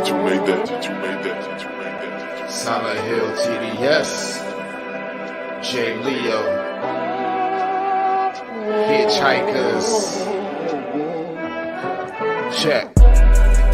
that, you made that, that you made that, that you made that. Silent Hill TDS, J. Leo, Hitchhikers. Check.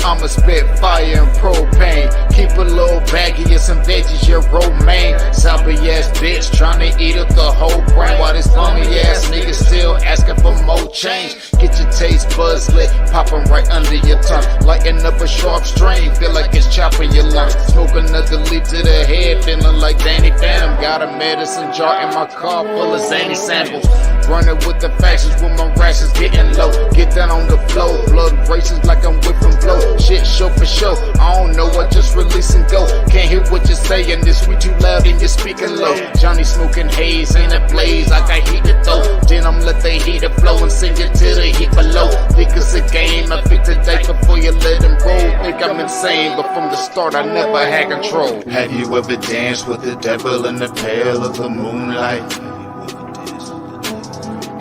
I'ma spit fire and propane. Keep a little baggie of some veggies, your romaine. Zombie ass bitch tryna eat up the whole brain. While this bummy ass nigga still asking for more change. Get your taste buds lit, popping right under your tongue. Lighting up a sharp strain, feel like it's chopping your lungs. Smoke another leaf to the head, feeling like Danny Phantom. Got a medicine jar in my car full of zany samples. Running with the factions with my rations getting low. Get down on the floor, blood races like I'm whipping blow. Shit show for show, I don't know, I just release and go. Can't hear what you're saying, this sweet too loud and you're speaking low. Johnny smoking haze, ain't a blaze, I got heat to throw. Then I'm let the heater flow and send it to the heat below. Think it's a game, I pick the day before you let him roll. Think I'm insane, but from the start I never had control. Have you ever danced with the devil in the pale of the moonlight?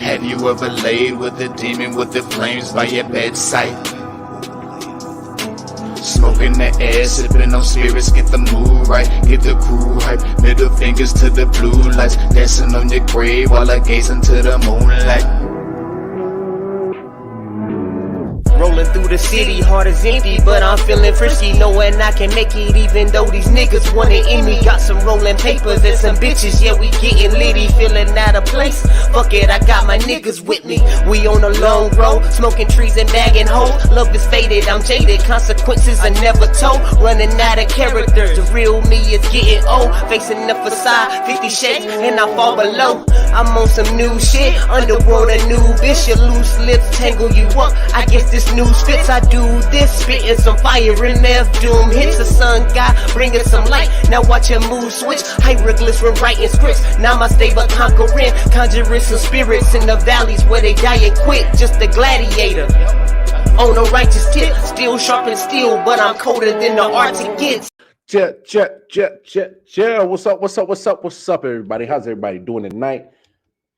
Have you ever laid with a demon with the flames by your bedside? Smoking the air, sipping on spirits, get the mood right, get the crew hype. Middle fingers to the blue lights, dancing on your grave while I gaze into the moonlight. Rolling through the city, heart is empty, but I'm feeling frisky, knowing I can make it even though these niggas want it in me. Got some rolling papers and some bitches, yeah, we getting litty, feeling out of place. Fuck it, I got my niggas with me. We on a long road, smoking trees and bagging hoes. Love is faded, I'm jaded, consequences are never told. Running out of characters, the real me is getting old. Facing the facade, 50 shades, and I fall below. I'm on some new shit, underworld a new bitch. Your loose lips tangle you up, I guess this news fits. I do this, spitting some fire in F doom hits. The sun god bringing some light, now watch your mood switch. Hieroglyphs writing scripts, namaste but conquering. Conjuring some spirits in the valleys where they die and quit. Just a gladiator on a righteous tip, still sharp and steel, but I'm colder than the Arctic gets. What's up, everybody? How's everybody doing tonight?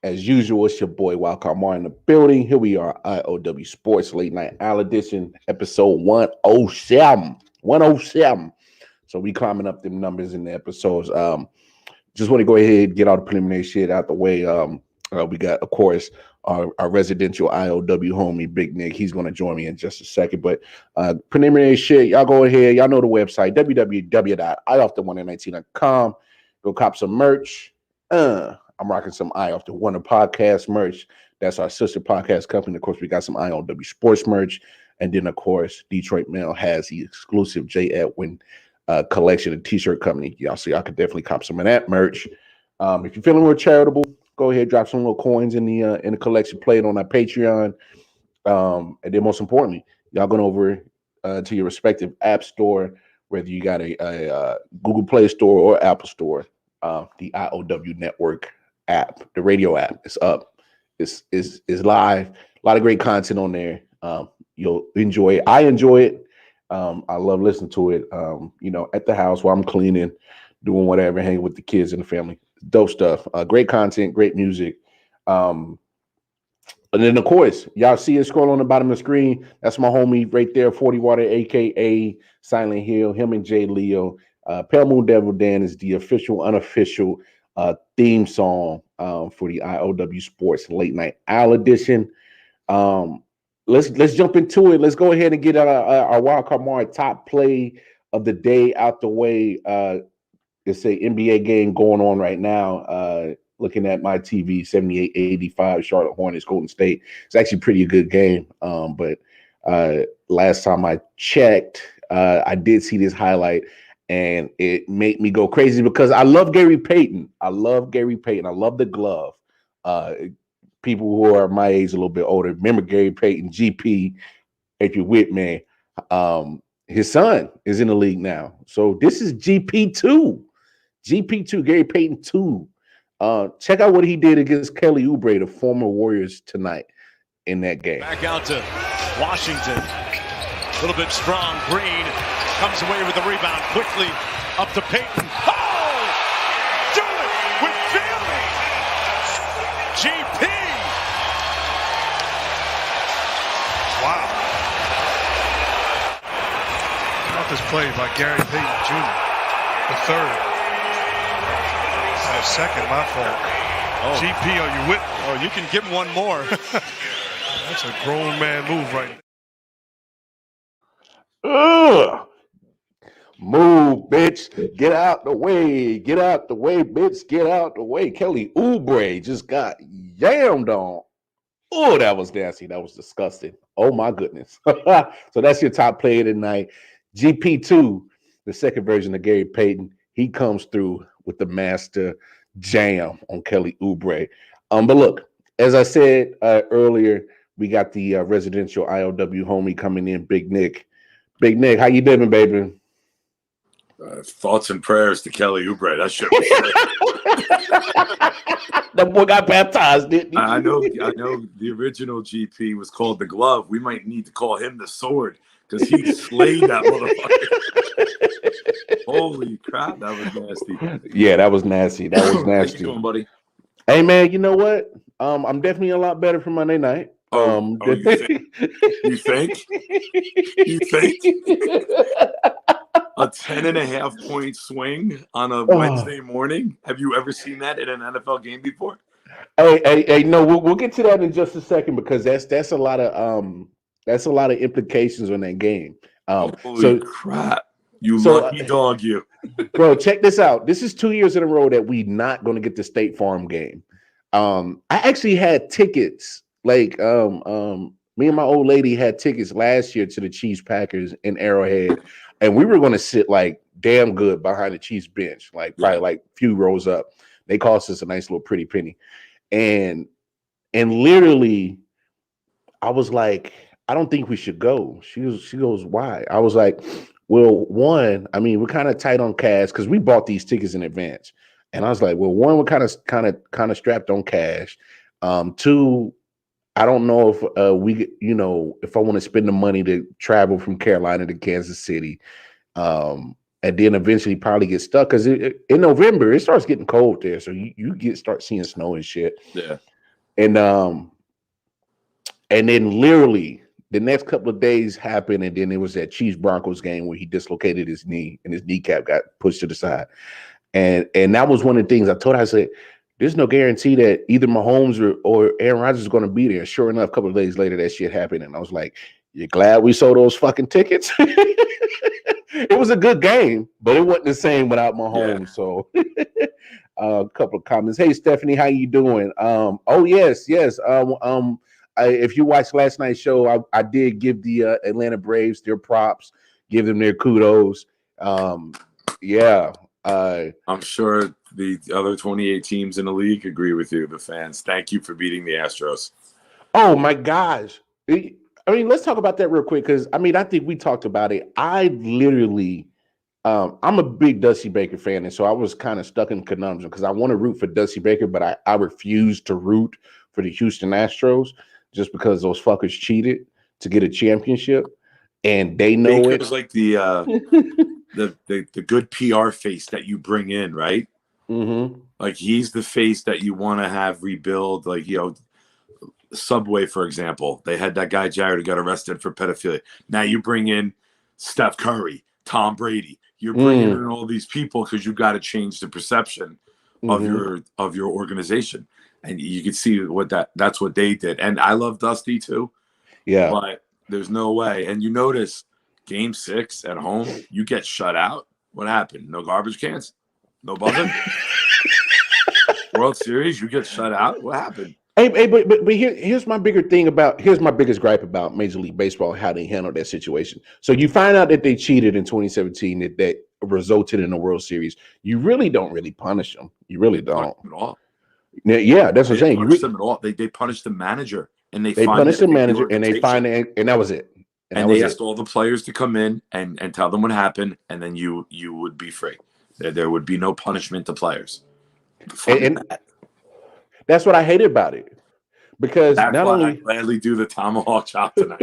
As usual, it's your boy Wildcard Mar in the building. Here we are, I.O.W. Sports Late Night Al Edition, episode 107. 107. So we climbing up them numbers in the episodes. Just want to go ahead and get all the preliminary shit out the way. We got, of course, our residential I.O.W. homie, Big Nick. He's going to join me in just a second. But preliminary shit, y'all go ahead. Y'all know the website, www.ioff119.com. Go cop some merch. I'm rocking some I Off the Wonder podcast merch. That's our sister podcast company. Of course, we got some I.O.W. Sports merch. And then, of course, Detroit Mail has the exclusive J. Edwin collection and t-shirt company. Y'all can definitely cop some of that merch. If you're feeling more charitable, go ahead, drop some little coins in the collection plate on our Patreon. And then most importantly, y'all going over to your respective app store, whether you got a Google Play Store or Apple Store, the I.O.W. Network app, the radio app is up. It's live. A lot of great content on there. You'll enjoy it. I enjoy it. I love listening to it. At the house while I'm cleaning, doing whatever, hanging with the kids and the family. Dope stuff. Great content, great music. And then, of course, y'all see it scroll on the bottom of the screen. That's my homie right there, 40 Water, a.k.a. Silent Hill, him and J. Leo. Pale Moon Devil Dan is the official, unofficial theme song for the I.O.W. Sports Late Night Al Edition. Let's jump into it. Let's go ahead and get our Wildcard Mar top play of the day out the way. It's a NBA game going on right now. Looking at my TV, 78-85, Charlotte Hornets, Golden State. It's actually pretty good game. But last time I checked, I did see this highlight, and it made me go crazy because I love Gary Payton. I love the glove. People who are my age, a little bit older, remember Gary Payton, GP, if you're with me. His son is in the league now. So this is GP2. GP2, Gary Payton 2. Check out what he did against Kelly Oubre, the former Warriors, tonight in that game. Back out to Washington. A little bit strong. Green comes away with the rebound quickly. Up to Payton. Oh! Do it with feeling! GP! Wow. this play by Gary Payton Jr. The third. And a second, my fault. Oh. GP, are you with me? Oh, you can give him one more. That's a grown man move right now. Ugh. Move, bitch. Get out the way. Get out the way, bitch. Get out the way. Kelly Oubre just got yammed on. Oh, that was nasty. That was disgusting. Oh, my goodness. So that's your top player tonight. GP2, the second version of Gary Payton. He comes through with the master jam on Kelly Oubre. But look, as I said earlier, we got the residential I.O.W. homie coming in, Big Nick. Big Nick, how you doing, baby? Thoughts and prayers to Kelly Oubre. That shit was sick. That boy got baptized, didn't he? I know the original GP was called the glove. We might need to call him the sword because he slayed that motherfucker. Holy crap, that was nasty. Yeah, that was nasty. That was nasty. How you doing, buddy? Hey, man, you know what? I'm definitely a lot better for Monday night. You think? You think? You think? A 10.5 point swing on a Wednesday morning? Have you ever seen that in an NFL game before? Hey, no, we'll get to that in just a second because that's a lot of implications on that game. Holy crap! Lucky dog, you. Bro, check this out. This is 2 years in a row that we not going to get the State Farm game. I actually had tickets. Like me and my old lady had tickets last year to the Chiefs Packers in Arrowhead. And we were going to sit like damn good behind the Chiefs bench, like probably like few rows up. They cost us a nice little pretty penny. And literally, I was like, I don't think we should go. She goes, why? I was like, well, one, I mean, we're kind of tight on cash because we bought these tickets in advance. And I was like, well, one, we're kind of strapped on cash. Two, I don't know if if I want to spend the money to travel from Carolina to Kansas City, and then eventually probably get stuck because in November it starts getting cold there, so you start seeing snow and shit. Yeah, and then literally the next couple of days happened, and then it was that Chiefs Broncos game where he dislocated his knee and his kneecap got pushed to the side, and that was one of the things I told her. I said, there's no guarantee that either Mahomes or Aaron Rodgers is going to be there. Sure enough, a couple of days later, that shit happened. And I was like, you glad we sold those fucking tickets? It was a good game, but it wasn't the same without Mahomes. Yeah. So a couple of comments. Hey, Stephanie, how you doing? Oh, yes. If you watched last night's show, I did give the Atlanta Braves their props, give them their kudos. Yeah. I'm sure the other 28 teams in the league agree with you, the fans. Thank you for beating the Astros. Oh, my gosh. I mean, let's talk about that real quick because, I mean, I think we talked about it. I literally I'm a big Dusty Baker fan, and so I was kind of stuck in conundrum because I want to root for Dusty Baker, but I refuse to root for the Houston Astros just because those fuckers cheated to get a championship, and they know Baker's it. It's like the good PR face that you bring in, right? Mm-hmm. Like he's the face that you want to have rebuild. Like, Subway, for example, they had that guy Jared who got arrested for pedophilia. Now you bring in Steph Curry, Tom Brady. You're bringing in all these people because you got to change the perception of your organization, and you can see that's what they did. And I love Dusty too. Yeah, but there's no way. And you notice Game 6 at home, you get shut out. What happened? No garbage cans, no buzzer. World Series, you get shut out. What happened? Hey, but here's my biggest gripe about Major League Baseball, how they handled that situation. So you find out that they cheated in 2017, that resulted in a World Series. You really don't punish them. You really don't. At all. Yeah, that's what I'm saying. Punish them at all. They punished the manager, and they punished the manager, and they find it, and that was it. And they asked all the players to come in and tell them what happened, and then you would be free. There would be no punishment to players. And that's what I hated about it, because that's not why only I gladly do the tomahawk chop tonight.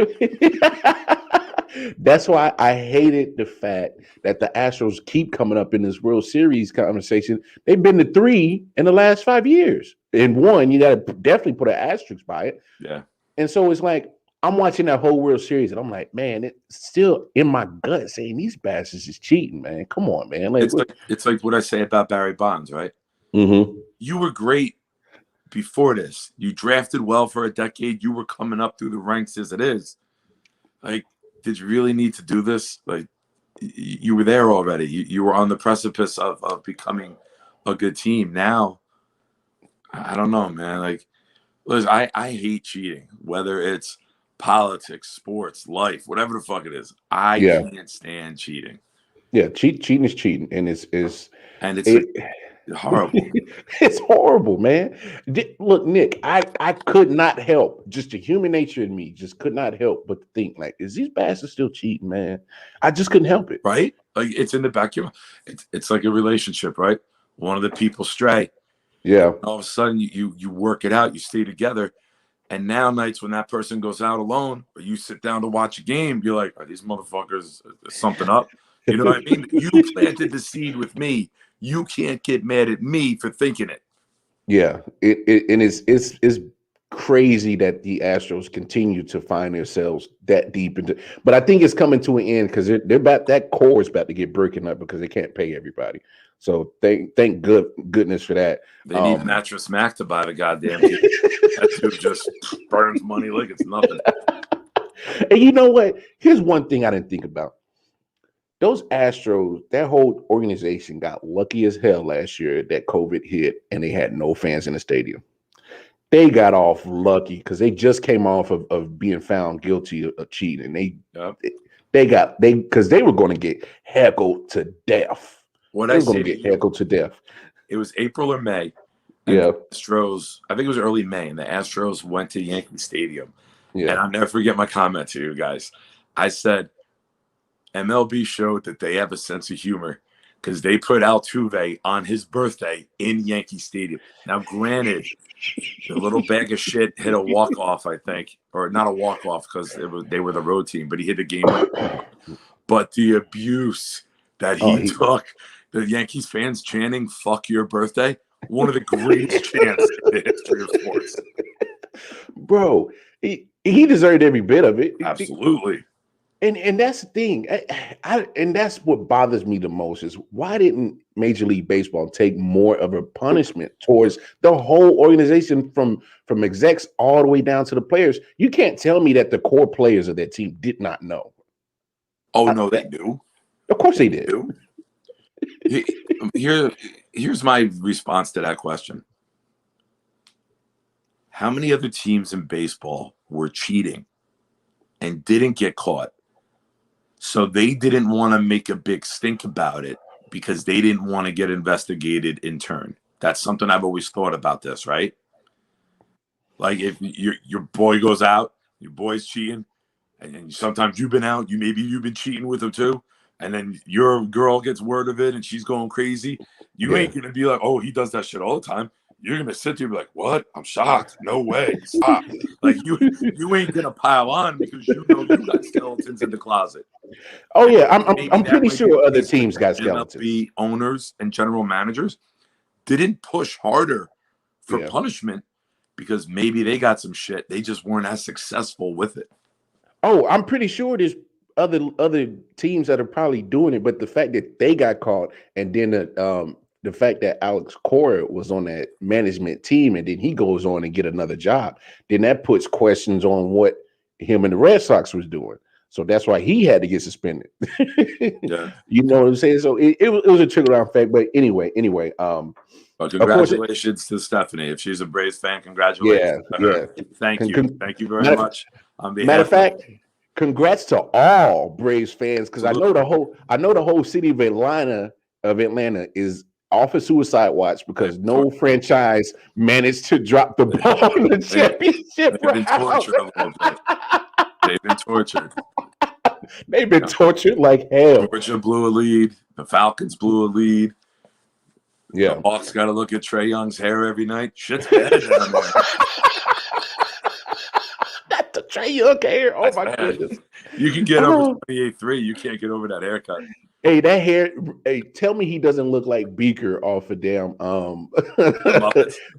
That's why I hated the fact that the Astros keep coming up in this World Series conversation. They've been to 3 in the last 5 years, and 1 you got to definitely put an asterisk by it. Yeah, and so it's like I'm watching that whole World Series, and I'm like, man, it's still in my gut saying these bastards is cheating, man. Come on, man. Like, It's like what I say about Barry Bonds, right? mm-hmm. You were great before this. You drafted well for a decade. You were coming up through the ranks as it is. Like, did you really need to do this? Like, you were there already. You were on the precipice of becoming a good team. Now, I don't know, man. Like, listen, I hate cheating, whether it's politics, sports, life, whatever the fuck it is. I Yeah, can't stand cheating. yeah. Cheating is cheating, and it's And it's it. like horrible. It's horrible, man. Look, Nick, I could not help. Just the human nature in me just could not help but think, like, is these bastards still cheating, man? I just couldn't help it. Right? Like, it's in the back of your mind. It's like a relationship, right? One of the people stray. Yeah, All of a sudden, you work it out. You stay together. And now nights when that person goes out alone, or you sit down to watch a game, you're like, are these motherfuckers something up? You know what I mean? You planted the seed with me. You can't get mad at me for thinking it. yeah. It and it's crazy that the Astros continue to find themselves that deep into. But I think it's coming to an end because they're about that core is about to get broken up because they can't pay everybody. So thank goodness for that. They need Mattress Mac to buy the goddamn team. That dude just burns money like it's nothing. And you know what? Here's one thing I didn't think about. Those Astros, that whole organization got lucky as hell last year that COVID hit and they had no fans in the stadium. They got off lucky because they just came off of being found guilty of cheating. Because they were going to get heckled to death. What They I were going say to to get you, heckled to death. it was April or May. And Yeah, the Astros, I think it was early May, and the Astros went to Yankee Stadium. And yeah. I'll never forget my comment to you guys. I said, MLB showed that they have a sense of humor because they put Altuve on his birthday in Yankee Stadium. Now, granted, the little bag of shit hit a walk-off, I think, or not a walk-off because they were the road team, but he hit the game winner. But the abuse that he took, the Yankees fans chanting "fuck your birthday," one of the greatest chants in the history of sports. Bro, he deserved every bit of it. Absolutely. And that's the thing. And that's what bothers me the most is why didn't Major League Baseball take more of a punishment towards the whole organization from execs all the way down to the players? You can't tell me that the core players of that team did not know. Oh, no, they knew. Of course they did. Here's my response to that question. How many other teams in baseball were cheating and didn't get caught? So they didn't want to make a big stink about it because they didn't want to get investigated in turn. That's something I've always thought about this, right? Like if your boy goes out, your boy's cheating, and sometimes you've been out, maybe you've been cheating with him too, and then your girl gets word of it and she's going crazy. You ain't gonna be like, oh, he does that shit all the time. You're gonna sit there and be like, what? I'm shocked. No way. Stop. Like you ain't gonna pile on because you know you got skeletons in the closet. Oh yeah, I'm pretty sure other teams got skeletons. MLB owners and general managers didn't push harder for punishment because maybe they got some shit. They just weren't as successful with it. Oh, I'm pretty sure there's other teams that are probably doing it, but the fact that they got caught and then the fact that Alex Cora was on that management team and then he goes on and get another job, then that puts questions on what him and the Red Sox was doing. So that's why he had to get suspended. Yeah. You know what I'm saying? So it was a trickle down effect. But anyway. Well, congratulations to Stephanie. If she's a Braves fan, congratulations. Yeah. Thank you. Thank you very much. Matter of fact, congrats to all Braves fans because I know the whole city of Atlanta is off of suicide watch because no franchise managed to drop the ball in the championship round. They've been tortured. They've been tortured like hell. Georgia blew a lead. The Falcons blew a lead. Yeah. The Hawks got to look at Trae Young's hair every night. Shit's bad down there. Not the Trae Young hair. Oh, That's my bad. goodness. You can get over 28.3. You can't get over that haircut. Hey, that hair. Hey, tell me he doesn't look like Beaker off of damn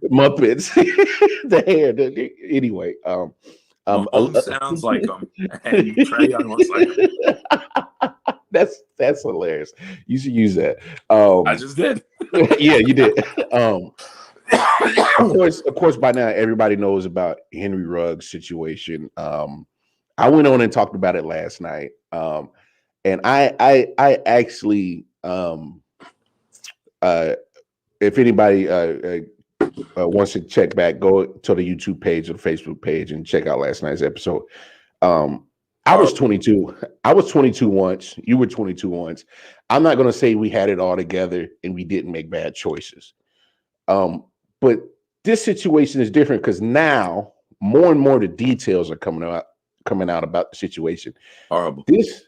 Muppets. The hair. Anyway, Mahomes sounds like him, and Trey Young looks like him. That's hilarious. You should use that. I just did. Yeah, you did. Of course, by now everybody knows about Henry Ruggs' situation. I went on and talked about it last night, and I actually, if anybody wants to check back, go to the YouTube page or the Facebook page and check out last night's episode. I was 22. I was 22 once. You were 22 once. I'm not going to say we had it all together and we didn't make bad choices. But this situation is different because now more and more the details are coming out about the situation. Horrible. This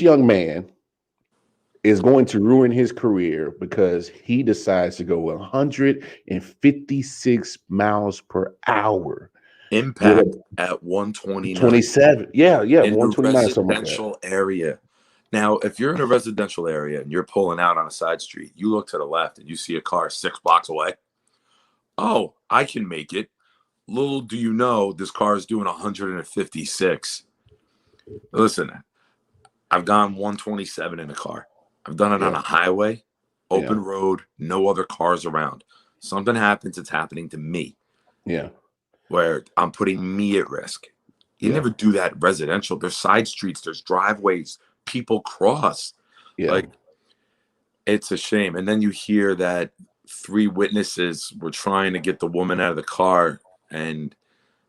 young man is going to ruin his career because he decides to go 156 miles per hour. Impact at 129. 27. Yeah, in 129. a residential area. Now, if you're in a residential area and you're pulling out on a side street, you look to the left and you see a car 6 blocks away. Oh, I can make it. Little do you know, this car is doing 156. Listen, I've gone 127 in a car. I've done it on a highway, open road, no other cars around. Something happens, it's happening to me. Yeah. Where I'm putting me at risk. You never do that residential. There's side streets, there's driveways, people cross. Yeah. Like, it's a shame. And then you hear that 3 witnesses were trying to get the woman out of the car and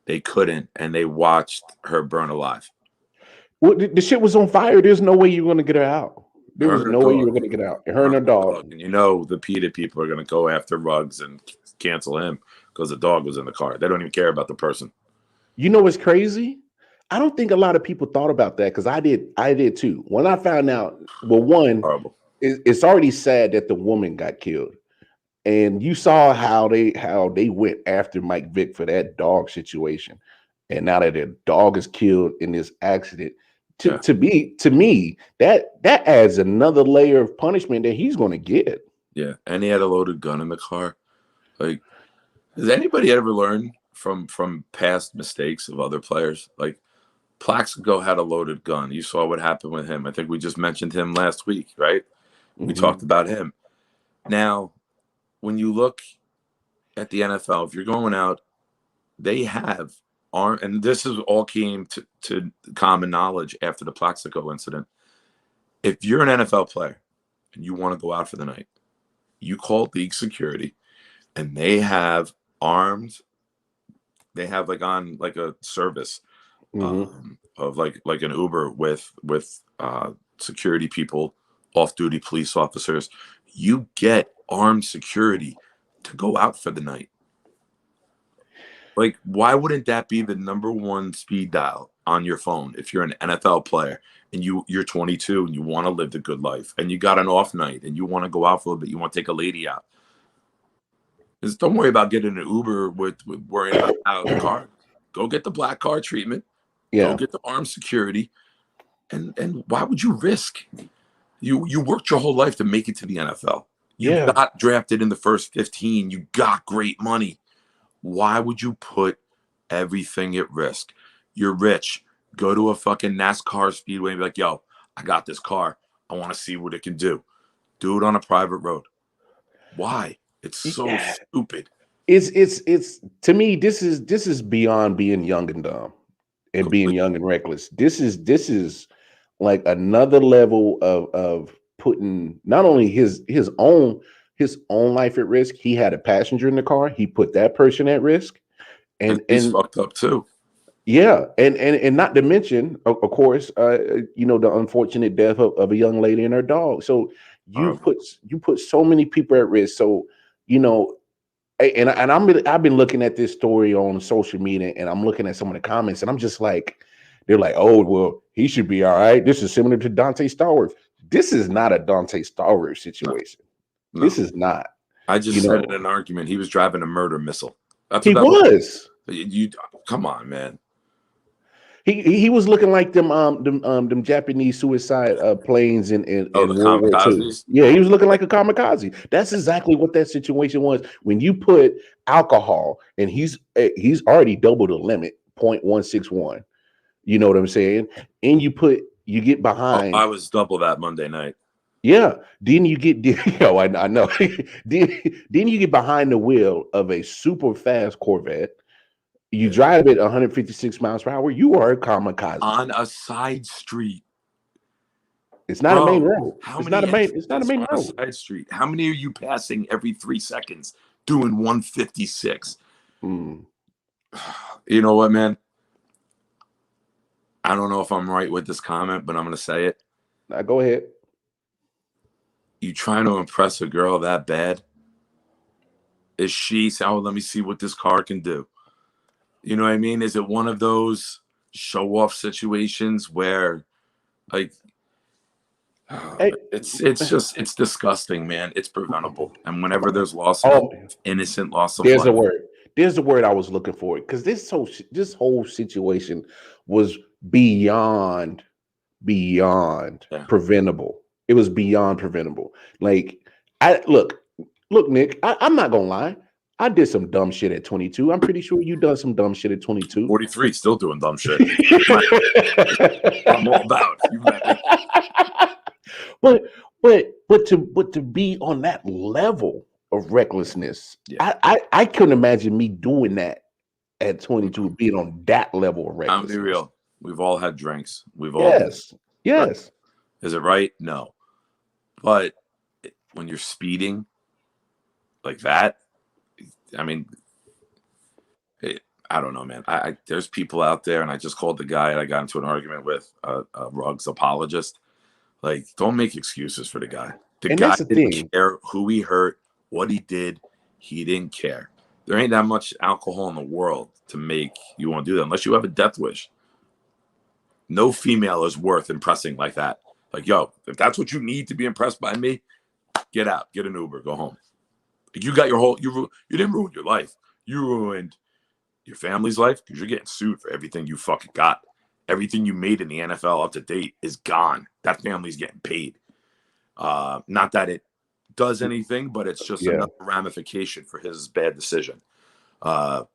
they couldn't, and they watched her burn alive. Well, the shit was on fire. There's no way you're going to get her out. There was no way you were going to get out. Her and her dog. And you know the PETA people are going to go after Ruggs and cancel him because the dog was in the car. They don't even care about the person. You know what's crazy? I don't think a lot of people thought about that because I did too. When I found out, well, one, horrible. It's already sad that the woman got killed. And you saw how they went after Mike Vick for that dog situation. And now that their dog is killed in this accident, to me, that adds another layer of punishment that he's going to get. Yeah, and he had a loaded gun in the car. Like, has anybody ever learned from past mistakes of other players? Like, Plaxico had a loaded gun. You saw what happened with him. I think we just mentioned him last week, right? We talked about him. Now, when you look at the NFL, if you're going out, they have arm, and this is all came to common knowledge after the Plaxico incident. If you're an NFL player and you want to go out for the night, you call league security, and they have armed. They have like on like a service of like an Uber with security people, off-duty police officers. You get armed security to go out for the night. Like, why wouldn't that be the #1 speed dial on your phone if you're an NFL player and you're 22 and you want to live the good life and you got an off night and you want to go out for a little bit, you want to take a lady out? Just don't worry about getting an Uber with worrying about out of the car. Go get the black car treatment. Yeah. Go get the armed security. And why would you risk? You worked your whole life to make it to the NFL. You got drafted in the first 15. You got great money. Why would you put everything at risk? You're rich. Go to a fucking NASCAR speedway and be like, yo, I got this car. I want to see what it can do. Do it on a private road. Why? It's so stupid. It's to me, this is beyond being young and dumb and being young and reckless. This is like another level of putting not only his own life at risk. He had a passenger in the car. He put that person at risk, and he's fucked up too. Yeah, and not to mention, of course, the unfortunate death of a young lady and her dog. So you put so many people at risk. So I've been looking at this story on social media, and I'm looking at some of the comments, and I'm just like, they're like, oh well, he should be all right. This is similar to Dante Stallworth. This is not a Dante Stallworth situation. No. This is not. I just said in an argument, he was driving a murder missile. He was. You come on, man. He was looking like them Japanese suicide planes Oh, in the World War II. kamikazes. Yeah, he was looking like a kamikaze. That's exactly what that situation was. When you put alcohol, and he's already double the limit, 0.161. You know what I'm saying? And you get Oh, behind. I was double that Monday night. Yeah. Then you get I know. then you get behind the wheel of a super fast Corvette. You drive it 156 miles per hour. You are a kamikaze. On a side street. It's not a main Bro, road. how It's many not a main. It's not a exits main on a road. side street? How many are you passing every 3 seconds doing 156? Mm. You know what, man? I don't know if I'm right with this comment, but I'm going to say it. Now go ahead. You trying to impress a girl that bad? Is she saying, oh, let me see what this car can do? You know what I mean? Is it one of those show-off situations where, like, Hey, it's disgusting, man. It's preventable. And whenever there's loss of oh, innocent loss of there's a life, word. There's the word I was looking for, because this whole situation was beyond Yeah. preventable. It was beyond preventable. Like, I look, Nick. I'm not gonna lie. I did some dumb shit at 22. I'm pretty sure you done some dumb shit at 22. 43, still doing dumb shit. I'm all about. You met me. but to be on that level of recklessness, Yeah. I couldn't imagine me doing that at 22, being on that level of I'm recklessness. be real. We've all had drinks. We've all. Yes. Is it right? No. But when you're speeding like that, I mean, I don't know, man. There's people out there, and I just called the guy I got into an argument with, a Ruggs apologist. Like, don't make excuses for the guy. The And guy that's the didn't thing. care who he hurt, what he did. He didn't care. There ain't that much alcohol in the world to make you want to do that unless you have a death wish. No female is worth impressing like that. Like, yo, if that's what you need to be impressed by me, get out, get an Uber, go home. You got your whole, you didn't ruin your life. You ruined your family's life because you're getting sued for everything you fucking got. Everything you made in the NFL up to date is gone. That family's getting paid. Not that it does anything, but it's just another ramification for his bad decision. Her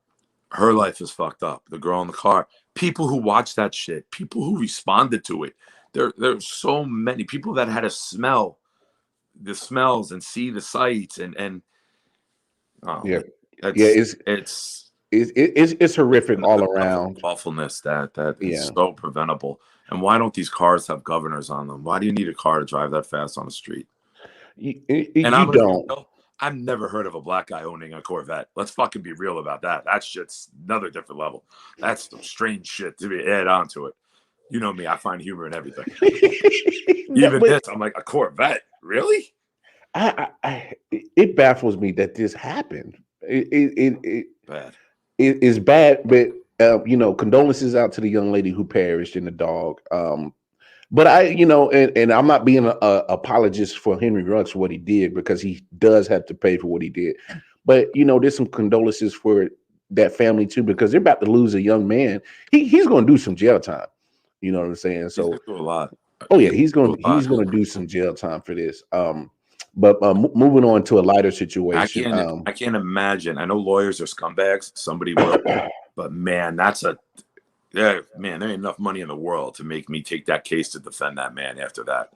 life is fucked up. The girl in the car, people who watch that shit, people who responded to it. There's so many people that had to smell the smells and see the sights it's horrific all around. Awfulness that is so preventable. And why don't these cars have governors on them? Why do you need a car to drive that fast on the street? I've never heard of a black guy owning a Corvette. Let's fucking be real about that. That shit's another different level. That's some strange shit to be add on to it. You know me, I find humor in everything. This, I'm like, a Corvette? Really? It baffles me that this happened. Bad. It is bad, but condolences out to the young lady who perished in the dog. But and I'm not being an apologist for Henry Ruggs for what he did, because he does have to pay for what he did. But there's some condolences for that family too, because they're about to lose a young man. He's going to do some jail time. You know what I'm saying? So he's gonna do a lot. Oh yeah, he's going to do some jail time for this. But moving on to a lighter situation. I can't imagine. I know lawyers are scumbags. Somebody will, but man, there ain't enough money in the world to make me take that case to defend that man after that.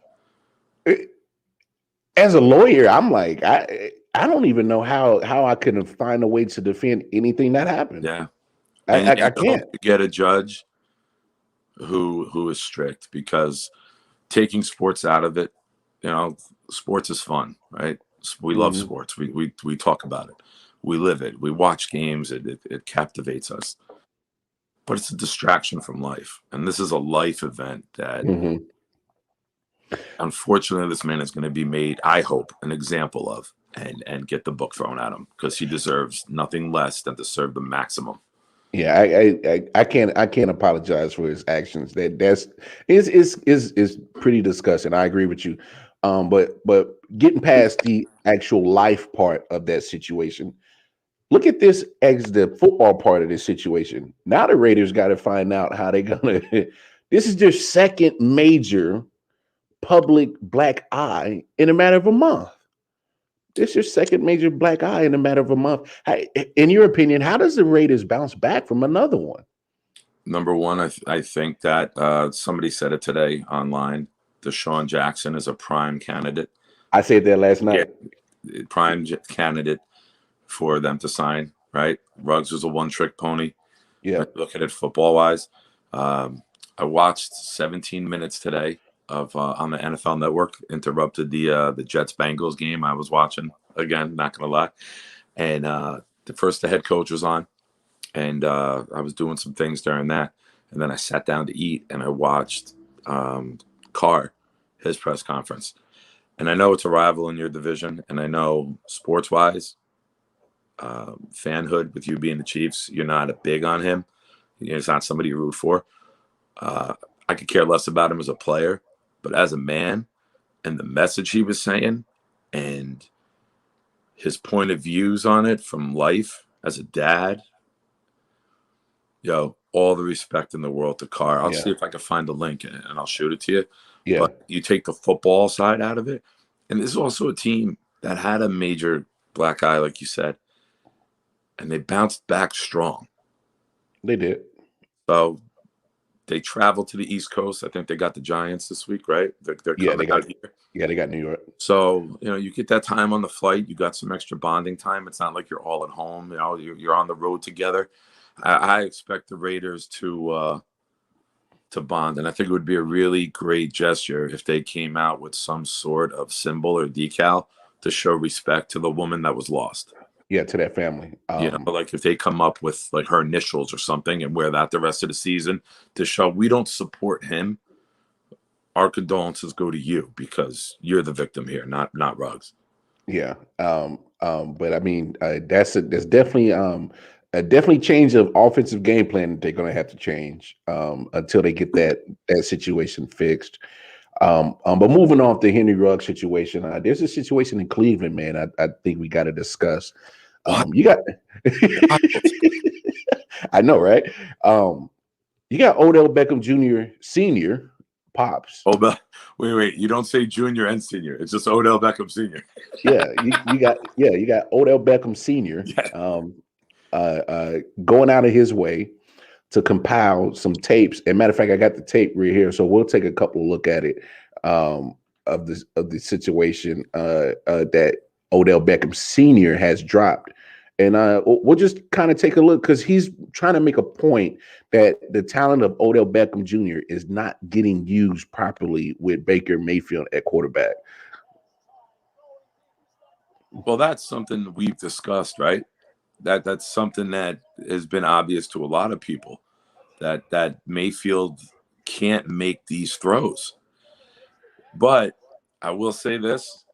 As a lawyer, I'm like, I don't even know how I can find a way to defend anything that happened. Yeah, I can't get a judge who is strict, because taking sports out of it, sports is fun, right? We love sports. We talk about it. We live it. We watch games. It captivates us. But it's a distraction from life. And this is a life event that, unfortunately, this man is going to be made, I hope, an example of, and get the book thrown at him, because he deserves nothing less than to serve the maximum. Yeah, I can't apologize for his actions. That's pretty disgusting. I agree with you. But getting past the actual life part of that situation, look at this as the football part of this situation. Now the Raiders got to find out how they're gonna. This is their second major public black eye in a matter of a month. This is your second major black eye in a matter of a month. In your opinion, how does the Raiders bounce back from another one? Number one, I think that somebody said it today online. Deshaun Jackson is a prime candidate. I said that last night. Yeah, candidate for them to sign. Right, Ruggs was a one-trick pony. Yeah, look at it football-wise. I watched 17 minutes today of on the NFL Network. Interrupted the Jets Bengals game I was watching again. Not gonna lie, and the head coach was on, and I was doing some things during that, and then I sat down to eat, and I watched Carr, his press conference. And I know it's a rival in your division, and I know sports-wise, fanhood with you being the Chiefs, you're not a big on him. He's not somebody you root for. I could care less about him as a player, but as a man and the message he was saying and his point of views on it from life as a dad, all the respect in the world to Carr. I'll see if I can find the link and I'll shoot it to you. Yeah. But you take the football side out of it, and this is also a team that had a major black eye, like you said, and they bounced back strong. They did. So they traveled to the East Coast. I think they got the Giants this week, right? They're coming out here. Yeah, they got New York. So, you get that time on the flight. You got some extra bonding time. It's not like you're all at home. You're on the road together. I expect the Raiders to bond, and I think it would be a really great gesture if they came out with some sort of symbol or decal to show respect to the woman that was lost. Yeah, to that family. Like if they come up with like her initials or something and wear that the rest of the season to show we don't support him. Our condolences go to you because you're the victim here, not Ruggs. Yeah. But I mean, there's definitely definitely change of offensive game plan that they're going to have to change until they get that situation fixed. But moving on to Henry Ruggs situation, there's a situation in Cleveland, man. I think we got to discuss. You got, I know, right? You got Odell Beckham Jr. Senior, Pops. Oh, but wait! You don't say junior and senior. It's just Odell Beckham Senior. Yeah, you got Odell Beckham Senior. Going out of his way to compile some tapes. And matter of fact, I got the tape right here, so we'll take a couple of look at it of the situation that Odell Beckham Sr. has dropped. And we'll just kind of take a look because he's trying to make a point that the talent of Odell Beckham Jr. is not getting used properly with Baker Mayfield at quarterback. Well, that's something we've discussed, right? That's something that has been obvious to a lot of people, that Mayfield can't make these throws. But I will say this.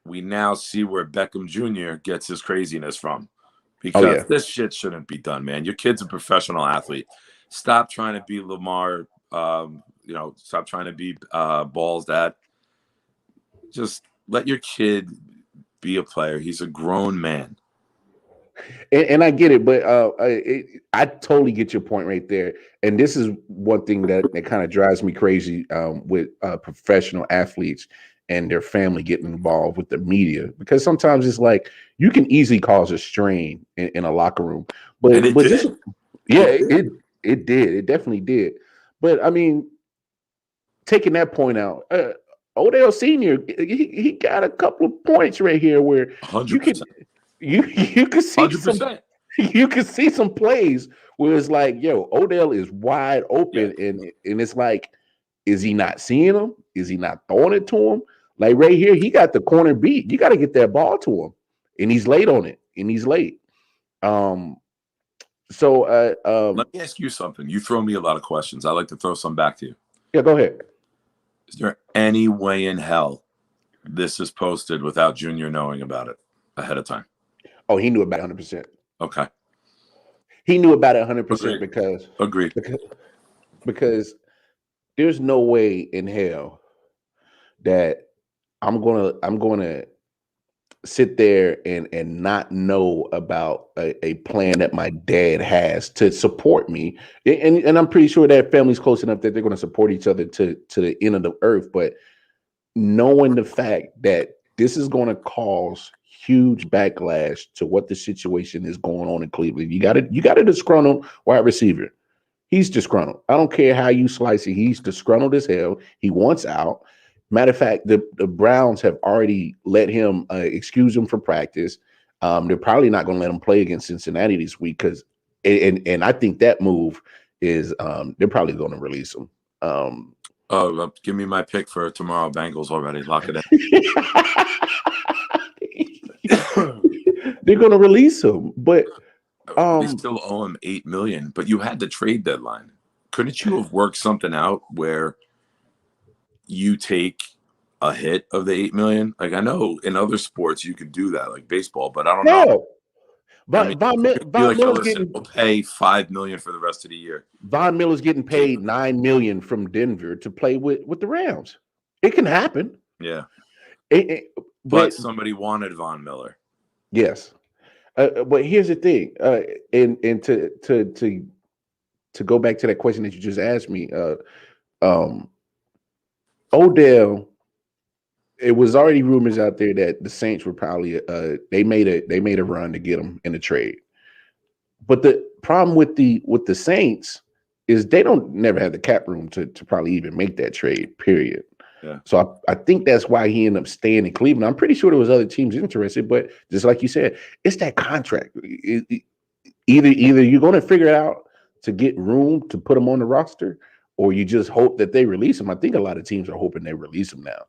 We now see where Beckham Jr. gets his craziness from, because this shit shouldn't be done, man. Your kid's a professional athlete. Stop trying to be Lamar. Stop trying to be Ball's dad. Just let your kid be a player. He's a grown man. And I get it, but I totally get your point right there. And this is one thing that kind of drives me crazy with professional athletes and their family getting involved with the media, because sometimes it's like you can easily cause a strain in a locker room. But it did. It definitely did. But I mean, taking that point out, Odell Senior, he got a couple of points right here where 100%. You can see 100%. You can see some plays where it's like, yo, Odell is wide open, and it's like, is he not seeing him? Is he not throwing it to him? Like right here, he got the corner beat. You got to get that ball to him, and he's late on it. And he's late. Let me ask you something. You throw me a lot of questions. I like to throw some back to you. Yeah, go ahead. Is there any way in hell this is posted without Junior knowing about it ahead of time? Oh, he knew about it 100%. Okay. He knew about it 100% Agreed. because there's no way in hell that I'm gonna sit there and not know about a plan that my dad has to support me, and I'm pretty sure that family's close enough that they're going to support each other to the end of the earth. But knowing the fact that this is going to cause huge backlash to what the situation is going on in Cleveland, you got a disgruntled wide receiver. He's disgruntled. I don't care how you slice it. He's disgruntled as hell. He wants out. Matter of fact, the Browns have already let him excuse him for practice. They're probably not going to let him play against Cincinnati this week because, and I think that move is they're probably going to release him. Give me my pick for tomorrow. Bengals already. Lock it in. They're going to release him, but they still owe him $8 million. But you had the trade deadline. Couldn't you have worked something out where you take a hit of the $8 million? Like, I know in other sports you could do that, like baseball, but I don't know. Von Miller's getting we'll pay $5 million for the rest of the year. Von Miller's getting paid $9 million from Denver to play with the Rams. It can happen. Yeah, but somebody wanted Von Miller. Yes, but here's the thing, and to go back to that question that you just asked me, Odell. It was already rumors out there that the Saints were probably they made a run to get him in the trade. But the problem with the Saints is they don't never have the cap room to probably even make that trade, period. Yeah. So I think that's why he ended up staying in Cleveland. I'm pretty sure there was other teams interested, but just like you said, it's that contract. Either you're going to figure it out to get room to put him on the roster, or you just hope that they release him. I think a lot of teams are hoping they release him now.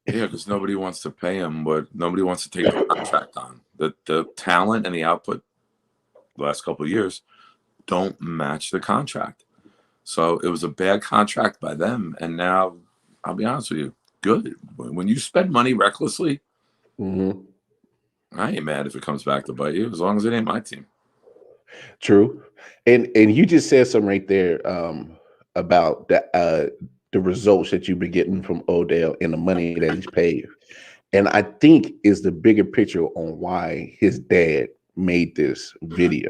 Yeah, because nobody wants to pay him, but nobody wants to take the contract on. The talent and the output the last couple of years don't match the contract. So it was a bad contract by them. And now, I'll be honest with you, good. When you spend money recklessly, I ain't mad if it comes back to bite you, as long as it ain't my team. True. And you just said something right there about the results that you've been getting from Odell and the money that he's paid. And I think is the bigger picture on why his dad made this video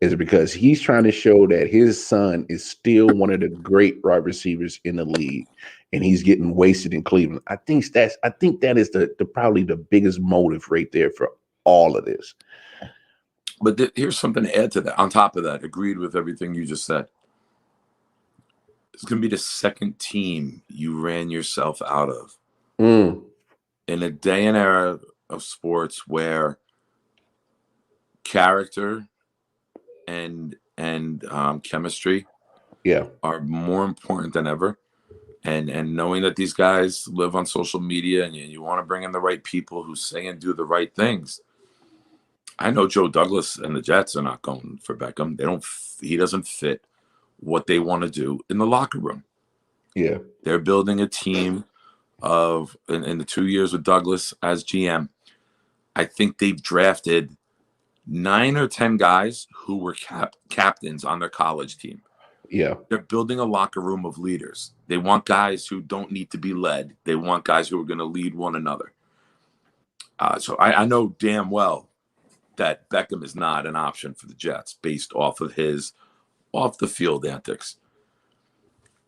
is because he's trying to show that his son is still one of the great wide receivers in the league, and he's getting wasted in Cleveland. I think that is the probably the biggest motive right there for all of this. But here's something to add to that. On top of that, agreed with everything you just said. It's going to be the second team you ran yourself out of. In a day and era of sports where character and chemistry are more important than ever, and knowing that these guys live on social media and you want to bring in the right people who say and do the right things. I know Joe Douglas and the Jets are not going for Beckham. He doesn't fit what they want to do in the locker room. Yeah. They're building a team of, in the 2 years with Douglas as GM, I think they've drafted 9 or 10 guys who were captains on their college team. Yeah. They're building a locker room of leaders. They want guys who don't need to be led. They want guys who are going to lead one another. So I know damn well that Beckham is not an option for the Jets based off of his off-the-field antics.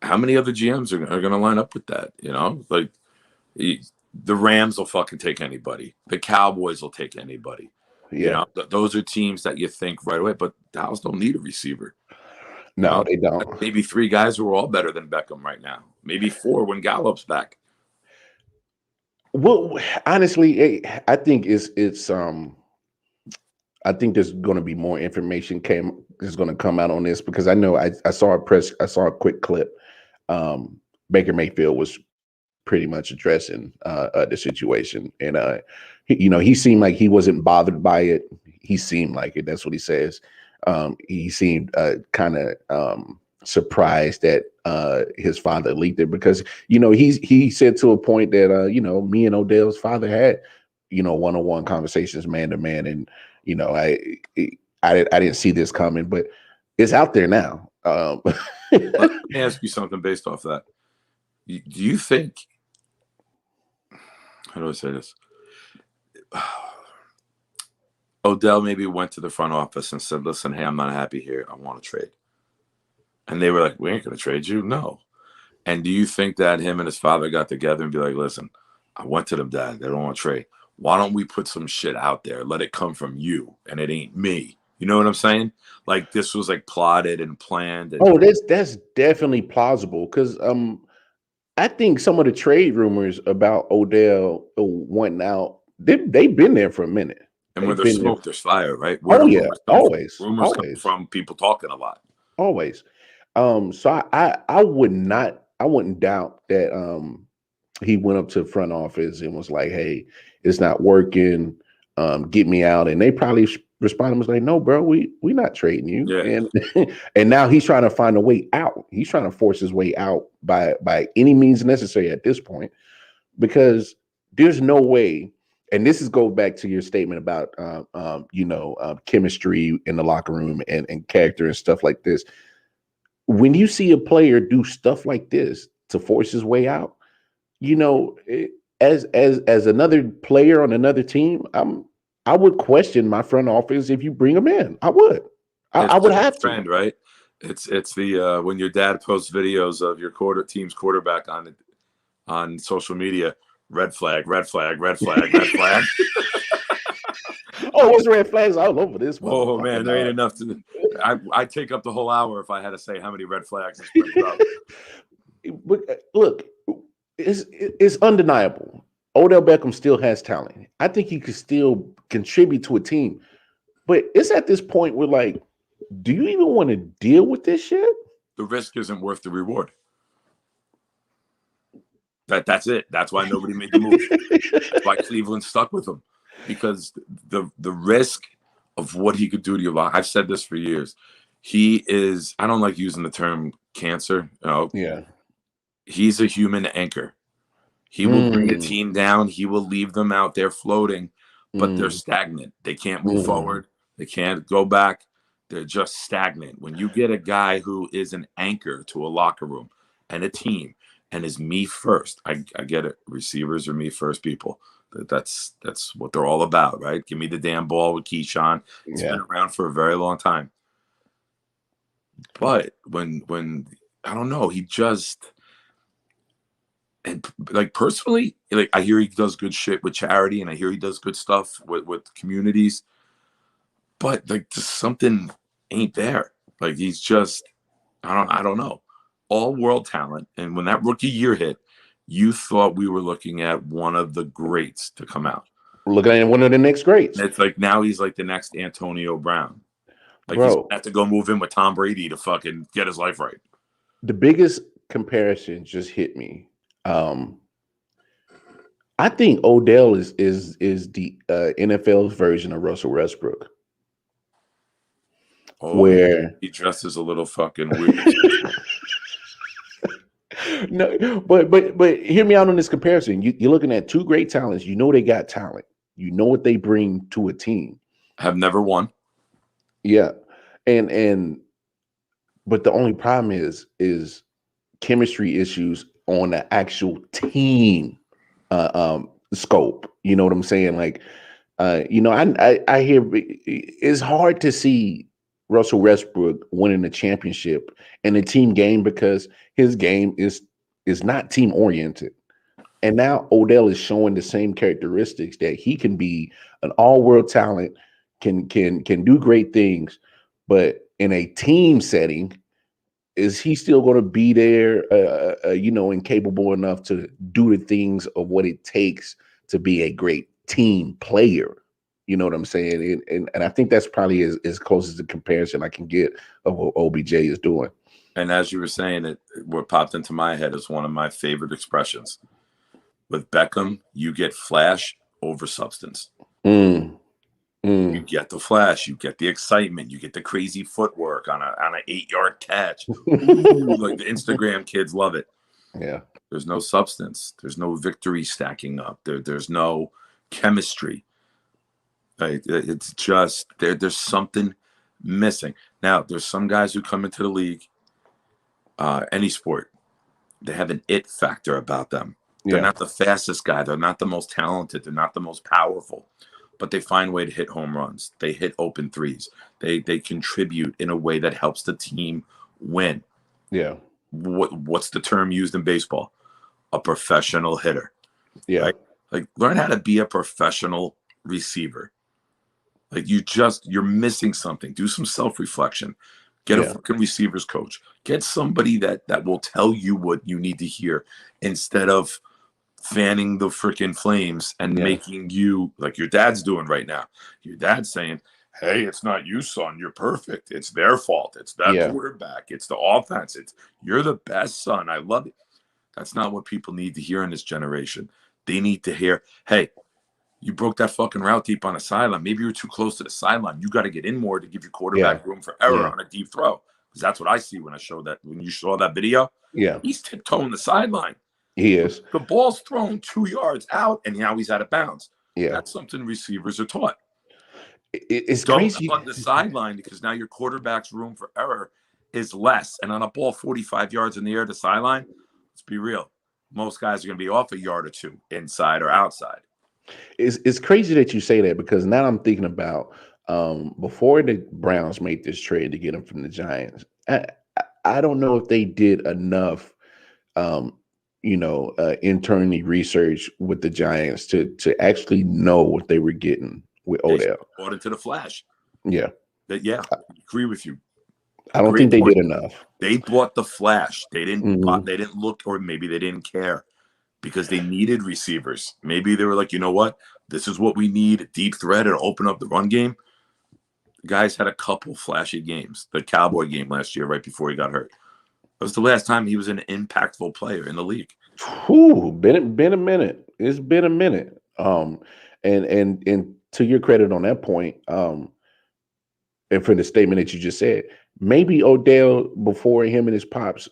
How many other GMs are going to line up with that? You know, like the Rams will fucking take anybody. The Cowboys will take anybody. Yeah. You know, those are teams that you think right away, but Dallas don't need a receiver. No, they don't. Maybe 3 guys who are all better than Beckham right now. Maybe 4 when Gallup's back. Well, honestly, I think I think there's going to be more information is going to come out on this, because I know I saw a quick clip. Baker Mayfield was pretty much addressing the situation, and he seemed like he wasn't bothered by it. He seemed like it. That's what he says. He seemed kind of surprised that his father leaked it, because he said to a point that me and Odell's father had one-on-one conversations, man to man, and I didn't see this coming, but it's out there now. Let me ask you something based off that. Do you think, how do I say this? Odell maybe went to the front office and said, listen, hey, I'm not happy here. I want to trade. And they were like, we ain't going to trade you. No. And do you think that him and his father got together and be like, listen, I went to them, Dad. They don't want to trade. Why don't we put some shit out there? Let it come from you, and it ain't me. You know what I'm saying? Like this was like plotted and planned. And Oh, that's definitely plausible because I think some of the trade rumors about Odell wanting out, they've been there for a minute. and where They've there's been there. smoke, there's fire, right? Where Oh do yeah, rumors come always, from? Rumors come always, from people talking a lot. always. So I wouldn't doubt that he went up to the front office and was like, "Hey, it's not working. Get me out." And they probably responded was like, "No, bro, we not trading you." Yeah. And and now he's trying to find a way out. He's trying to force his way out by any means necessary at this point, because there's no way. And this is go back to your statement about chemistry in the locker room and character and stuff like this. When you see a player do stuff like this to force his way out, as another player on another team, I would question my front office if you bring him in. I would. I would have to. Trend, right? It's the when your dad posts videos of your team's quarterback on social media, red flag, red flag, red flag, red flag. Oh, there's red flags all over this. Oh man, there ain't enough to. I take up the whole hour if I had to say how many red flags this brings up. But look, it's undeniable. Odell Beckham still has talent. I think he could still contribute to a team. But it's at this point where, like, do you even want to deal with this shit? The risk isn't worth the reward. That's it. That's why nobody made the move. That's why Cleveland stuck with him, because the risk of what he could do to your life. I've said this for years. He is. I don't like using the term cancer. Yeah. He's a human anchor. He will bring a team down. He will leave them out there floating, but they're stagnant. They can't move forward. They can't go back. They're just stagnant. When you get a guy who is an anchor to a locker room and a team and is me first, I get it. Receivers are me first people. That's what they're all about, right? Give me the damn ball with Keyshawn. It's been around for a very long time. But when I don't know, he just. And like personally, like I hear he does good shit with charity, and I hear he does good stuff with communities. But like, just something ain't there. Like he's just, I don't know, all world talent. And when that rookie year hit, you thought we were looking at one of the greats to come out. We're looking at one of the next greats. And it's like now he's like the next Antonio Brown. Like Bro, he's gonna have to go move in with Tom Brady to fucking get his life right. The biggest comparison just hit me. I think Odell is the NFL's version of Russell Westbrook. Oh, where he dresses a little fucking weird. No, but hear me out on this comparison. You're looking at two great talents. You know they got talent. You know what they bring to a team. Have never won. Yeah, but the only problem is chemistry issues on the actual team scope. You know what I'm saying? Like, I hear it's hard to see Russell Westbrook winning a championship in a team game because his game is not team oriented. And now Odell is showing the same characteristics that he can be an all-world talent, can do great things, but in a team setting, is he still going to be there, and capable enough to do the things of what it takes to be a great team player? You know what I'm saying? And I think that's probably as close as the comparison I can get of what OBJ is doing. And as you were saying, what popped into my head is one of my favorite expressions. With Beckham, you get flash over substance. You get the flash, you get the excitement, you get the crazy footwork on an 8-yard catch. Like the Instagram kids love it. Yeah. There's no substance. There's no victory stacking up. There's no chemistry. Right? It's just there's something missing. Now, there's some guys who come into the league, any sport, they have an it factor about them. They're Yeah. not the fastest guy. They're not the most talented. They're not the most powerful. But they find a way to hit home runs. They hit open threes. They contribute in a way that helps the team win. Yeah. What's the term used in baseball? A professional hitter, Yeah. right? Like, learn how to be a professional receiver. Like, you're missing something. Do some self-reflection. Get a Yeah. fucking receivers coach. Get somebody that will tell you what you need to hear instead of fanning the freaking flames and Yeah. making you like your dad's doing right now. Your dad's saying, "Hey, it's not you, son. You're perfect. It's their fault. It's that Yeah. quarterback. It's the offense. You're the best, son. I love it." That's not what people need to hear in this generation. They need to hear, "Hey, you broke that fucking route deep on the sideline. Maybe you're too close to the sideline. You got to get in more to give your Yeah. quarterback room for error Yeah. on a deep throw." Because that's what I see when you saw that video. Yeah. He's tiptoeing the sideline. He is. The ball's thrown 2 yards out, and now he's out of bounds. Yeah. That's something receivers are taught. It's Don't crazy. hug the sideline because now your quarterback's room for error is less. And on a ball 45 yards in the air to sideline, let's be real. Most guys are going to be off a yard or two inside or outside. It's crazy that you say that, because now I'm thinking about before the Browns made this trade to get him from the Giants. I don't know if they did enough, internally research with the Giants to actually know what they were getting with They Odell. bought into the flash. Yeah, Yeah, I agree with you. I don't Great think they point. did enough. They bought the flash. They didn't. Mhm. They didn't look, or maybe they didn't care because they needed receivers. Maybe they were like, you know what? This is what we need: deep threat and open up the run game. The guys had a couple flashy games. The Cowboy game last year, right before he got hurt. That was the last time he was an impactful player in the league. Whew, been a minute. It's been a minute. And to your credit on that point, and for the statement that you just said, maybe Odell, before him and his pops,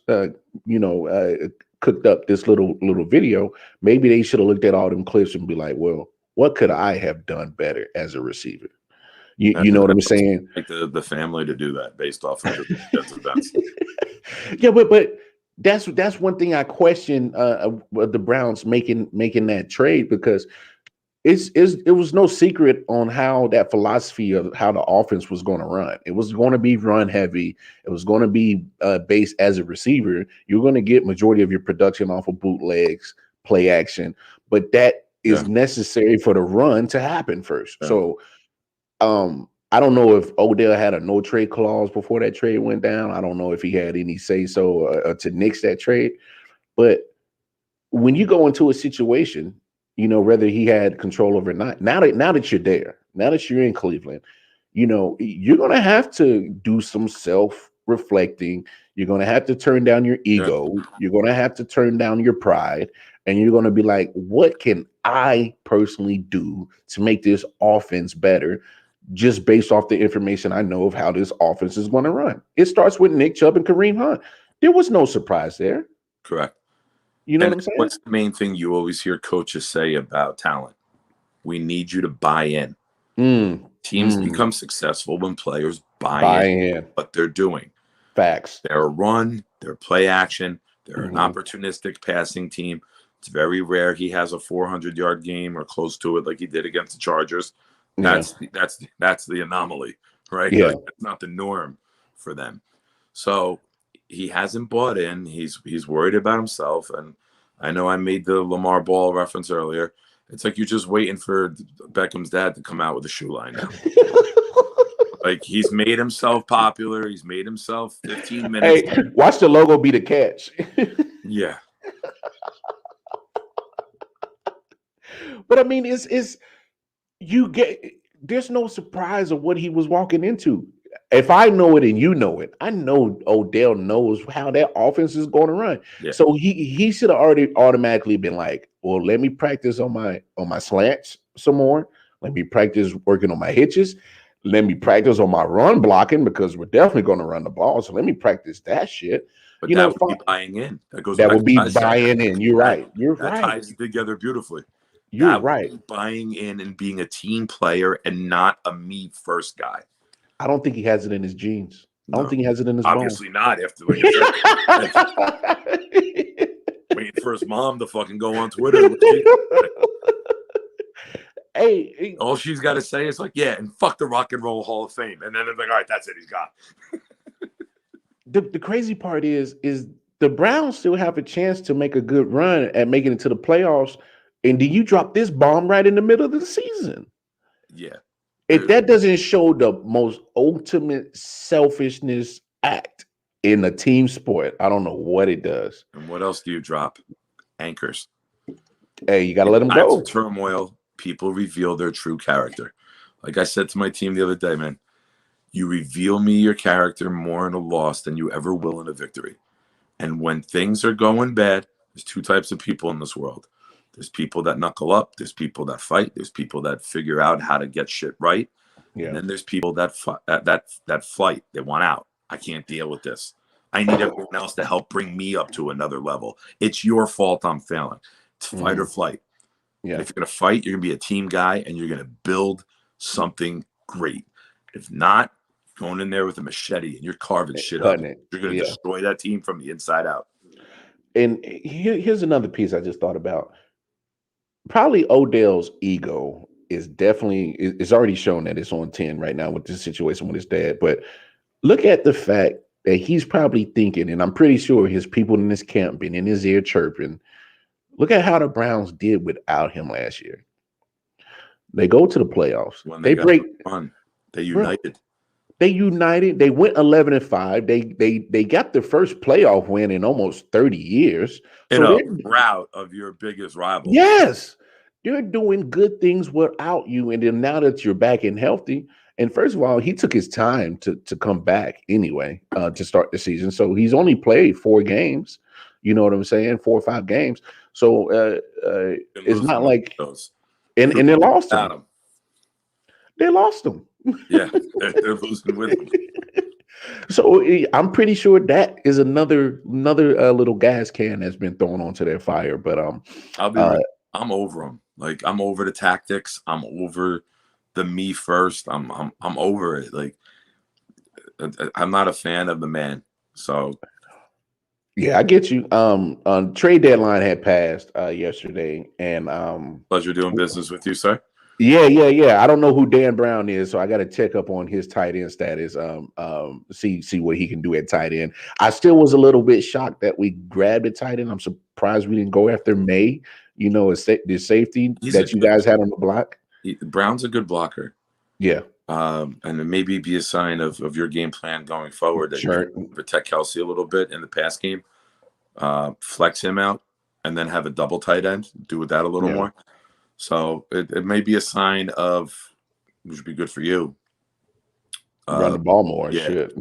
cooked up this little video, maybe they should have looked at all them clips and be like, well, what could I have done better as a receiver? You know what I'm saying? Like the family to do that based off of just events. Yeah, but that's one thing I question the Browns making that trade, because it was no secret on how that philosophy of how the offense was going to run. It was going to be run heavy. It was going to be based as a receiver. You're going to get majority of your production off of bootlegs, play action, but that is necessary for the run to happen first. Yeah. So I don't know if Odell had a no trade clause before that trade went down. I don't know if he had any say so to nix that trade. But when you go into a situation, whether he had control over it or not, now that you're there, now that you're in Cleveland, you're going to have to do some self-reflecting. You're going to have to turn down your ego. Yeah. You're going to have to turn down your pride. And you're going to be like, what can I personally do to make this offense better, just based off the information I know of how this offense is going to run? It starts with Nick Chubb and Kareem Hunt. There was no surprise there. Correct. You know what I'm saying? What's the main thing you always hear coaches say about talent? We need you to buy in. Teams become successful when players buy in what they're doing. Facts. They're a run, they're play action, they're an opportunistic passing team. It's very rare he has a 400-yard game or close to it like he did against the Chargers. That's the anomaly, right? Yeah. Like, that's not the norm for them. So he hasn't bought in. He's worried about himself. And I know I made the Lamar Ball reference earlier. It's like you're just waiting for Beckham's dad to come out with a shoe line now. Like, he's made himself popular. He's made himself 15 minutes. Hey, watch the logo be the catch. Yeah. But I mean, there's no surprise of what he was walking into. If I know it and you know it, I know Odell knows how that offense is going to run. Yeah. So he should have already automatically been like, well, let me practice on my slants some more. Let me practice working on my hitches. Let me practice on my run blocking, because we're definitely going to run the ball. So let me practice that shit. But that would be buying in. That would be buying in. You're right. You're right. That ties together beautifully. You're right. Buying in and being a team player and not a me first guy. I don't think he has it in his genes. I don't think he has it in his obviously bones. Not after Waiting for his mom to fucking go on Twitter. Hey, All she's got to say is like, yeah, and fuck the Rock and Roll Hall of Fame. And then it's like, all right, that's it. He's gone. the crazy part is the Browns still have a chance to make a good run at making it to the playoffs. And do you drop this bomb right in the middle of the season? Yeah. If that doesn't show the most ultimate selfishness act in a team sport, I don't know what it does. And what else do you drop? Anchors. Hey, you got to let them In times go. of turmoil, people reveal their true character. Like I said to my team the other day, man, you reveal me your character more in a loss than you ever will in a victory. And when things are going bad, there's two types of people in this world. There's people that knuckle up. There's people that fight. There's people that figure out how to get shit right. Yeah. And then there's people that flight. They want out. I can't deal with this. I need everyone else to help bring me up to another level. It's your fault I'm failing. It's fight or flight. Yeah. And if you're going to fight, you're going to be a team guy and you're going to build something great. If not, going in there with a machete and you're carving shit up, you're going to destroy that team from the inside out. And here's another piece I just thought about. Probably Odell's ego is definitely it's already shown that it's on 10 right now with this situation with his dad. But look at the fact that he's probably thinking, and I'm pretty sure his people in this camp been in his ear chirping. Look at how the Browns did without him last year. They go to the playoffs. When they break fun. They united. They united. They went 11-5. They got the first playoff win in almost 30 years. In a rout of your biggest rival. Yes. They're doing good things without you. And then now that you're back and healthy, and first of all, he took his time to come back anyway, to start the season. So he's only played 4 games. You know what I'm saying? 4 or 5 games. So it's not like and they lost him. They lost him. Yeah, they're losing with him. So I'm pretty sure that is another little gas can that's been thrown onto their fire. But I'm over them. Like I'm over the tactics. I'm over the me first. I'm over it. Like I'm not a fan of the man. So yeah, I get you. Trade deadline had passed yesterday, and pleasure doing business with you, sir. Yeah. I don't know who Dan Brown is, so I got to check up on his tight end status. See what he can do at tight end. I still was a little bit shocked that we grabbed a tight end. I'm surprised we didn't go after May. You know, the safety that you guys had on the block. Brown's a good blocker. Yeah. And it maybe be a sign of your game plan going forward that you can protect Kelsey a little bit in the pass game, flex him out, and then have a double tight end. Do with that a little more. So it may be a sign of which would be good for you. Run the ball more. Yeah. Shit.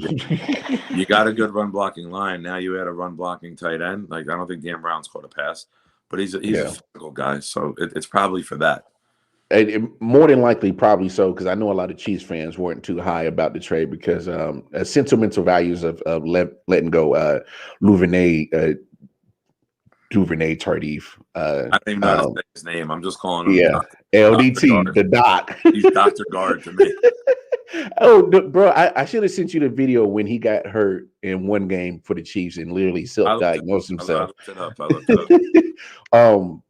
You got a good run blocking line. Now you had a run blocking tight end. Like I don't think Dan Brown's caught a pass, but he's a physical guy. So it's probably for that. More than likely, probably so, because I know a lot of Chiefs fans weren't too high about the trade because sentimental values of letting go Duvernay Tardif. I don't even know how to say his name. I'm just calling him LDT, the doc. He's Dr. Guard to me. Bro, I should have sent you the video when he got hurt in one game for the Chiefs and literally self-diagnosed himself. I looked it up.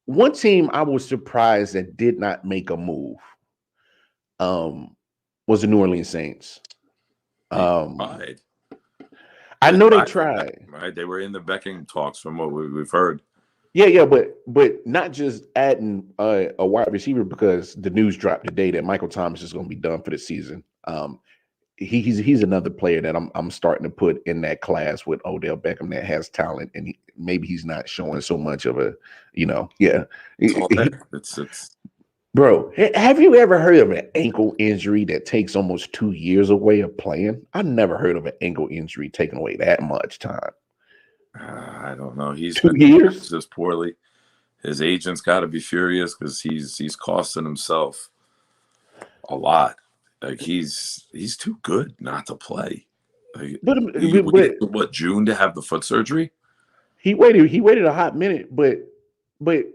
One team I was surprised that did not make a move was the New Orleans Saints. I know they tried. Right, they were in the Beckham talks from what we've heard. Yeah, but not just adding a wide receiver because the news dropped today that Michael Thomas is going to be done for the season. He's another player that I'm starting to put in that class with Odell Beckham that has talent, and maybe he's not showing so much of a, It's Bro, have you ever heard of an ankle injury that takes almost 2 years away of playing? I never heard of an ankle injury taking away that much time. I don't know. He's 2 years just poorly. His agent's got to be furious because he's costing himself a lot. Like he's too good not to play. Like, but what, June to have the foot surgery? He waited a hot minute, but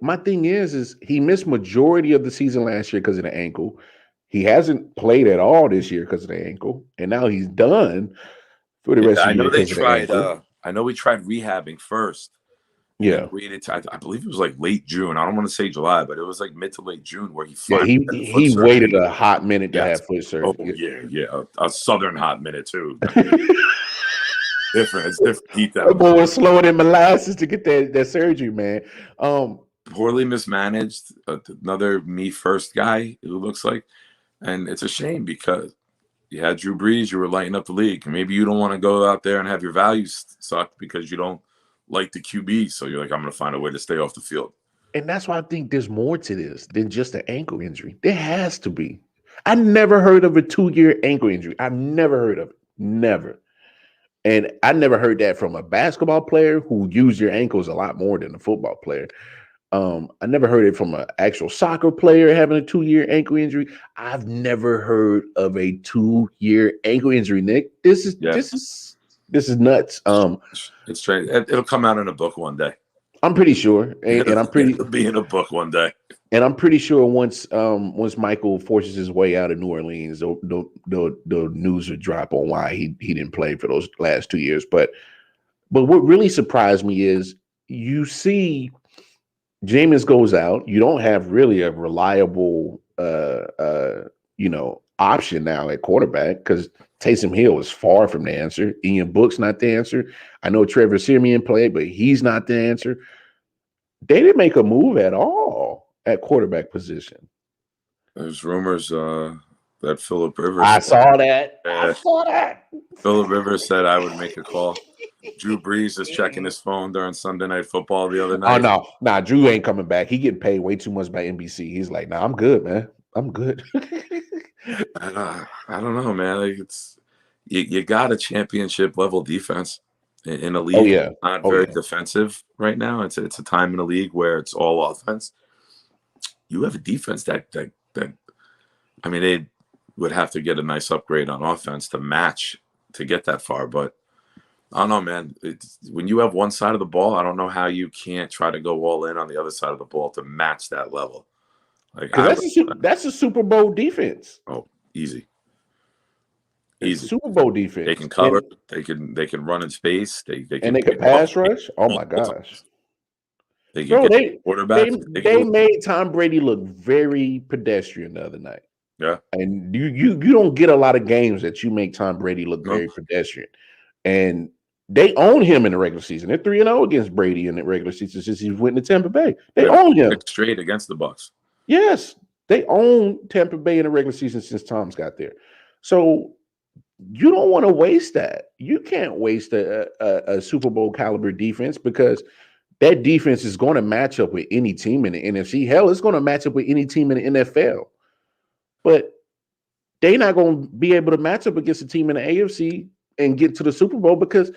my thing is he missed majority of the season last year because of the ankle. He hasn't played at all this year because of the ankle, and now he's done for the rest of the year. I know we tried rehabbing first, Yeah. Waited to, I believe it was like late June. I don't want to say July, but it was like mid to late June where he Yeah, finally had the foot he surgery. waited a hot minute to Yes. have foot Oh surgery. yeah. A southern hot minute too. Different. It's different heat That down there. boy was slower than molasses to get that surgery, man. Poorly mismanaged. Another me first guy who looks like, and it's a shame because you had Drew Brees, you were lighting up the league. Maybe you don't want to go out there and have your values sucked because you don't like the QB. So you're like, I'm going to find a way to stay off the field. And that's why I think there's more to this than just an ankle injury. There has to be. I never heard of a 2-year ankle injury. I've never heard of it. Never. And I never heard that from a basketball player who used their ankles a lot more than a football player. I never heard it from an actual soccer player having a 2-year ankle injury. I've never heard of a 2-year ankle injury, Nick. This is nuts. It's strange. It'll come out in a book one day. I'm pretty sure, and I'm pretty. It'll be in a book one day. And I'm pretty sure once Michael forces his way out of New Orleans, the news would drop on why he didn't play for those last 2 years. But what really surprised me is you see Jameis goes out. You don't have really a reliable option now at quarterback because Taysom Hill is far from the answer. Ian Book's not the answer. I know Trevor Siemian played, but he's not the answer. They didn't make a move at all at quarterback position. There's rumors that Philip Rivers. I saw that. Philip Rivers said I would make a call. Drew Brees is checking his phone during Sunday Night Football the other night. Oh no, Drew ain't coming back. He getting paid way too much by NBC. He's like, nah, I'm good, man. I'm good. I don't know, man. Like it's you got a championship level defense in a league not very defensive right now. It's a time in a league where it's all offense. You have a defense that I mean, they would have to get a nice upgrade on offense to match to get that far. But I don't know, man. When you have one side of the ball, I don't know how you can't try to go all in on the other side of the ball to match that level. Like that's a Super Bowl defense. Oh, easy. Super Bowl defense. They can cover. They can run in space. They can pass rush. Oh my gosh. They can get quarterback. They made Tom Brady look very pedestrian the other night. Yeah, and you don't get a lot of games that you make Tom Brady look very pedestrian. And they own him in the regular season. They're 3-0 against Brady in the regular season since he went to Tampa Bay. They own him straight against the Bucs. Yes, they own Tampa Bay in the regular season since Tom's got there. So you don't want to waste that. You can't waste a Super Bowl caliber defense because that defense is going to match up with any team in the NFC. Hell, it's going to match up with any team in the NFL. But they're not going to be able to match up against a team in the AFC and get to the Super Bowl because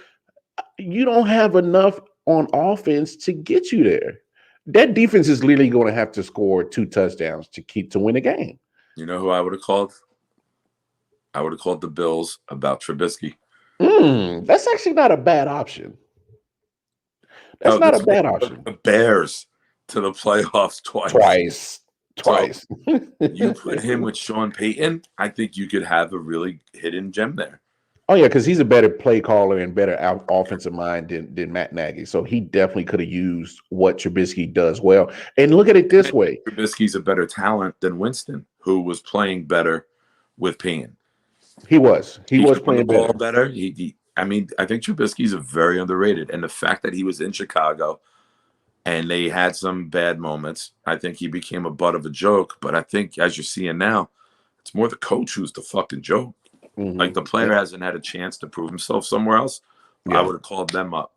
you don't have enough on offense to get you there. That defense is literally going to have to score 2 touchdowns to win a game. You know who I would have called? I would have called the Bills about Trubisky. That's actually not a bad option. That's not a bad option. The Bears to the playoffs twice. Twice. You put him with Sean Payton, I think you could have a really hidden gem there. Oh, yeah, because he's a better play caller and better offensive mind than Matt Nagy. So he definitely could have used what Trubisky does well. And look at it this way. Trubisky's a better talent than Winston, who was playing better with Payton. He was playing the ball better. I think Trubisky's a very underrated. And the fact that he was in Chicago and they had some bad moments, I think he became a butt of a joke. But I think, as you're seeing now, it's more the coach who's the fucking joke. Mm-hmm. Like the player hasn't had a chance to prove himself somewhere else. I would have called them up.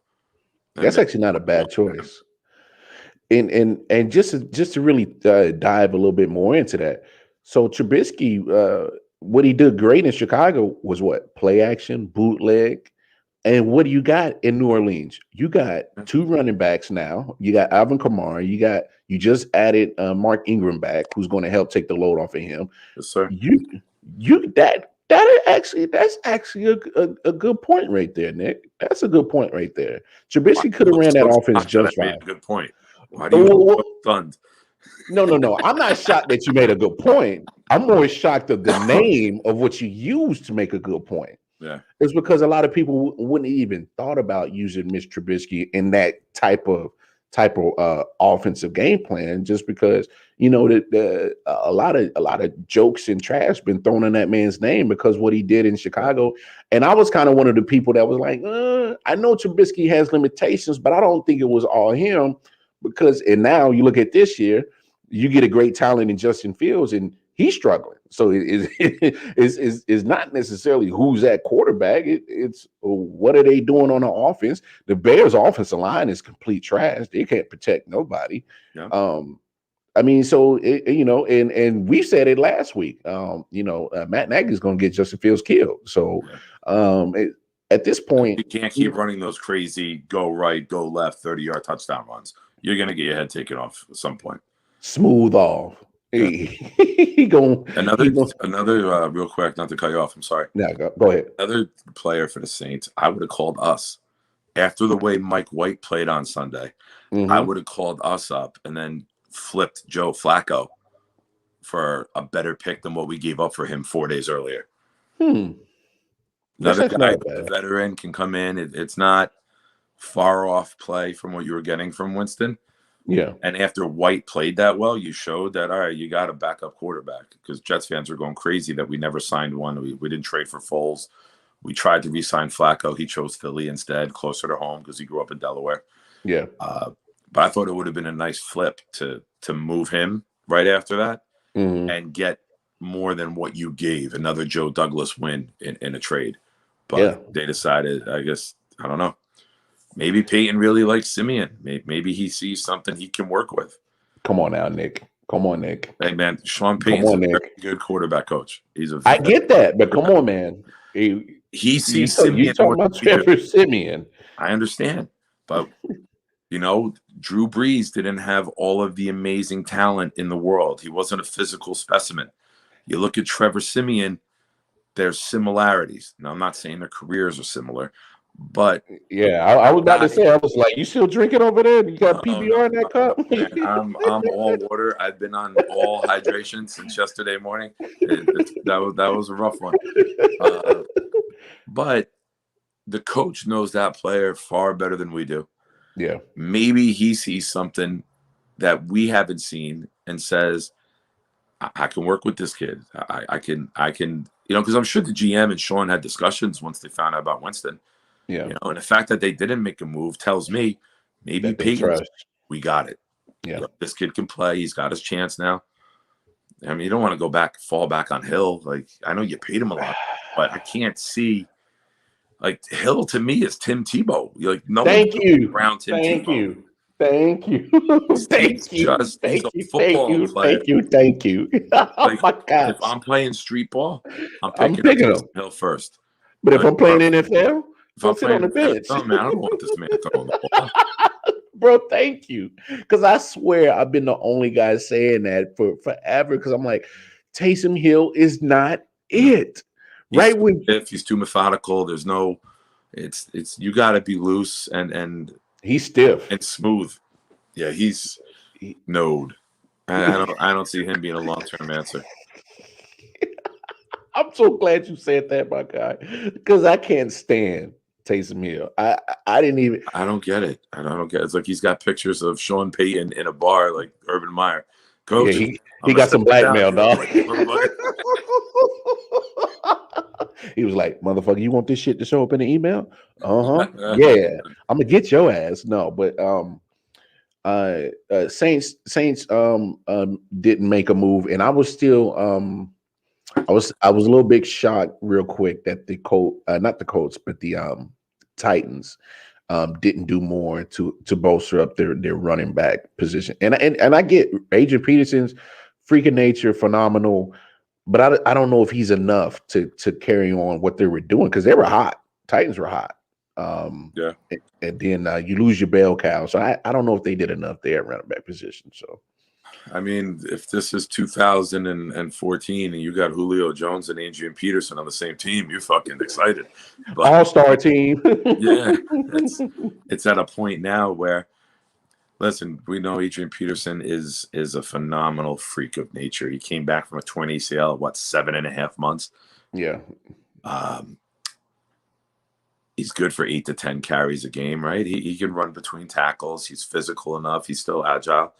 That's actually not a bad choice. And just to really dive a little bit more into that. So Trubisky, what he did great in Chicago was what? Play action, bootleg. And what do you got in New Orleans? You got 2 running backs now. You got Alvin Kamara. You just added Mark Ingram back, who's going to help take the load off of him. Yes, sir. That's actually a good point right there, Nick. That's a good point right there. Trubisky could have ran that offense just fine. Good point. Why do you stunned? No. I'm not shocked that you made a good point. I'm more shocked of the name of what you used to make a good point. Yeah, it's because a lot of people wouldn't even thought about using Mitch Trubisky in that type of type of offensive game plan, just because that a lot of jokes and trash been thrown in that man's name because what he did in Chicago. And I was kind of one of the people that was like, I know Trubisky has limitations, but I don't think it was all him, because and now you look at this year, you get a great talent in Justin Fields and he's struggling. So it's not necessarily who's at quarterback. It's what are they doing on the offense. The Bears' offensive line is complete trash. They can't protect nobody. Yeah. I mean, so and we said it last week. Matt Nagy's going to get Justin Fields killed. So at this point, you can't keep running those crazy go right, go left, 30-yard touchdown runs. You're going to get your head taken off at some point. Smooth off. Yeah. Another real quick, not to cut you off. I'm sorry. No, go ahead. Another player for the Saints. I would have called us after the way Mike White played on Sunday. Mm-hmm. I would have called us up and then flipped Joe Flacco for a better pick than what we gave up for him 4 days earlier. Another guy, a veteran, can come in. It's not far off play from what you were getting from Winston. Yeah. And after White played that well, you showed that, all right, you got a backup quarterback, because Jets fans were going crazy that we never signed one. We didn't trade for Foles. We tried to re-sign Flacco. He chose Philly instead, closer to home because he grew up in Delaware. Yeah. But I thought it would have been a nice flip to move him right after that and get more than what you gave, another Joe Douglas win in a trade. But they decided, I guess, I don't know. Maybe Peyton really likes Simeon. Maybe he sees something he can work with. Come on now, Nick. Come on, Nick. Hey, man, Sean Payton's a very good quarterback coach. I get that, but come on, man. He sees Simeon. You talking about Trevor Simeon. I understand. But, Drew Brees didn't have all of the amazing talent in the world. He wasn't a physical specimen. You look at Trevor Simeon, there's similarities. Now, I'm not saying their careers are similar, but I was about to say, I was like, you still drinking over there? You got PBR in that cup? Man, I'm all water. I've been on all hydration since yesterday morning. That was a rough one. But the coach knows that player far better than we do. Yeah. Maybe he sees something that we haven't seen and says, I can work with this kid. I can, because I'm sure the GM and Sean had discussions once they found out about Winston. Yeah. And the fact that they didn't make a move tells me maybe Peyton, we got it. Yeah. This kid can play. He's got his chance now. I mean, you don't want to fall back on Hill. Like, I know you paid him a lot, but I can't see. Like, Hill to me is Tim Tebow. Like, no. Thank you. Around Tim Thank Tebow. you. Thank you. Thank you. Thank you. Oh my God. If I'm playing street ball, I'm picking him Hill first. But if I'm playing NFL, if I'm sit on the bench. NFL, man, I don't want this man throwing the ball. Bro, thank you. Because I swear I've been the only guy saying that for forever. Because I'm like, Taysom Hill is not it. Right? If he's too methodical, there's no. It's you got to be loose and he's stiff and smooth. Yeah, he's node. I don't see him being a long-term answer. I'm so glad you said that, my guy, because I can't stand Taysom Hill. I don't get it. I don't get it. It's like he's got pictures of Sean Payton in a bar like Urban Meyer. Coach, he got some blackmail, dog. He was like, motherfucker, you want this shit to show up in the email? Yeah. I'm gonna get your ass. No, but Saints didn't make a move, and I was still I was a little bit shocked real quick that not the Colts, but the Titans didn't do more to bolster up their running back position. And I get Adrian Peterson's freaking nature phenomenal, but I don't know if he's enough to carry on what they were doing, because they were hot. Titans were hot. And then you lose your bell cow. So I don't know if they did enough there at running back position. So I mean, if this is 2014 and you got Julio Jones and Adrian Peterson on the same team, you're fucking excited. But, all-star team. Yeah, it's at a point now where, listen, we know Adrian Peterson is a phenomenal freak of nature. He came back from a torn ACL, 7.5 months? Yeah. He's good for 8 to 10 carries a game, right? He can run between tackles. He's physical enough. He's still agile.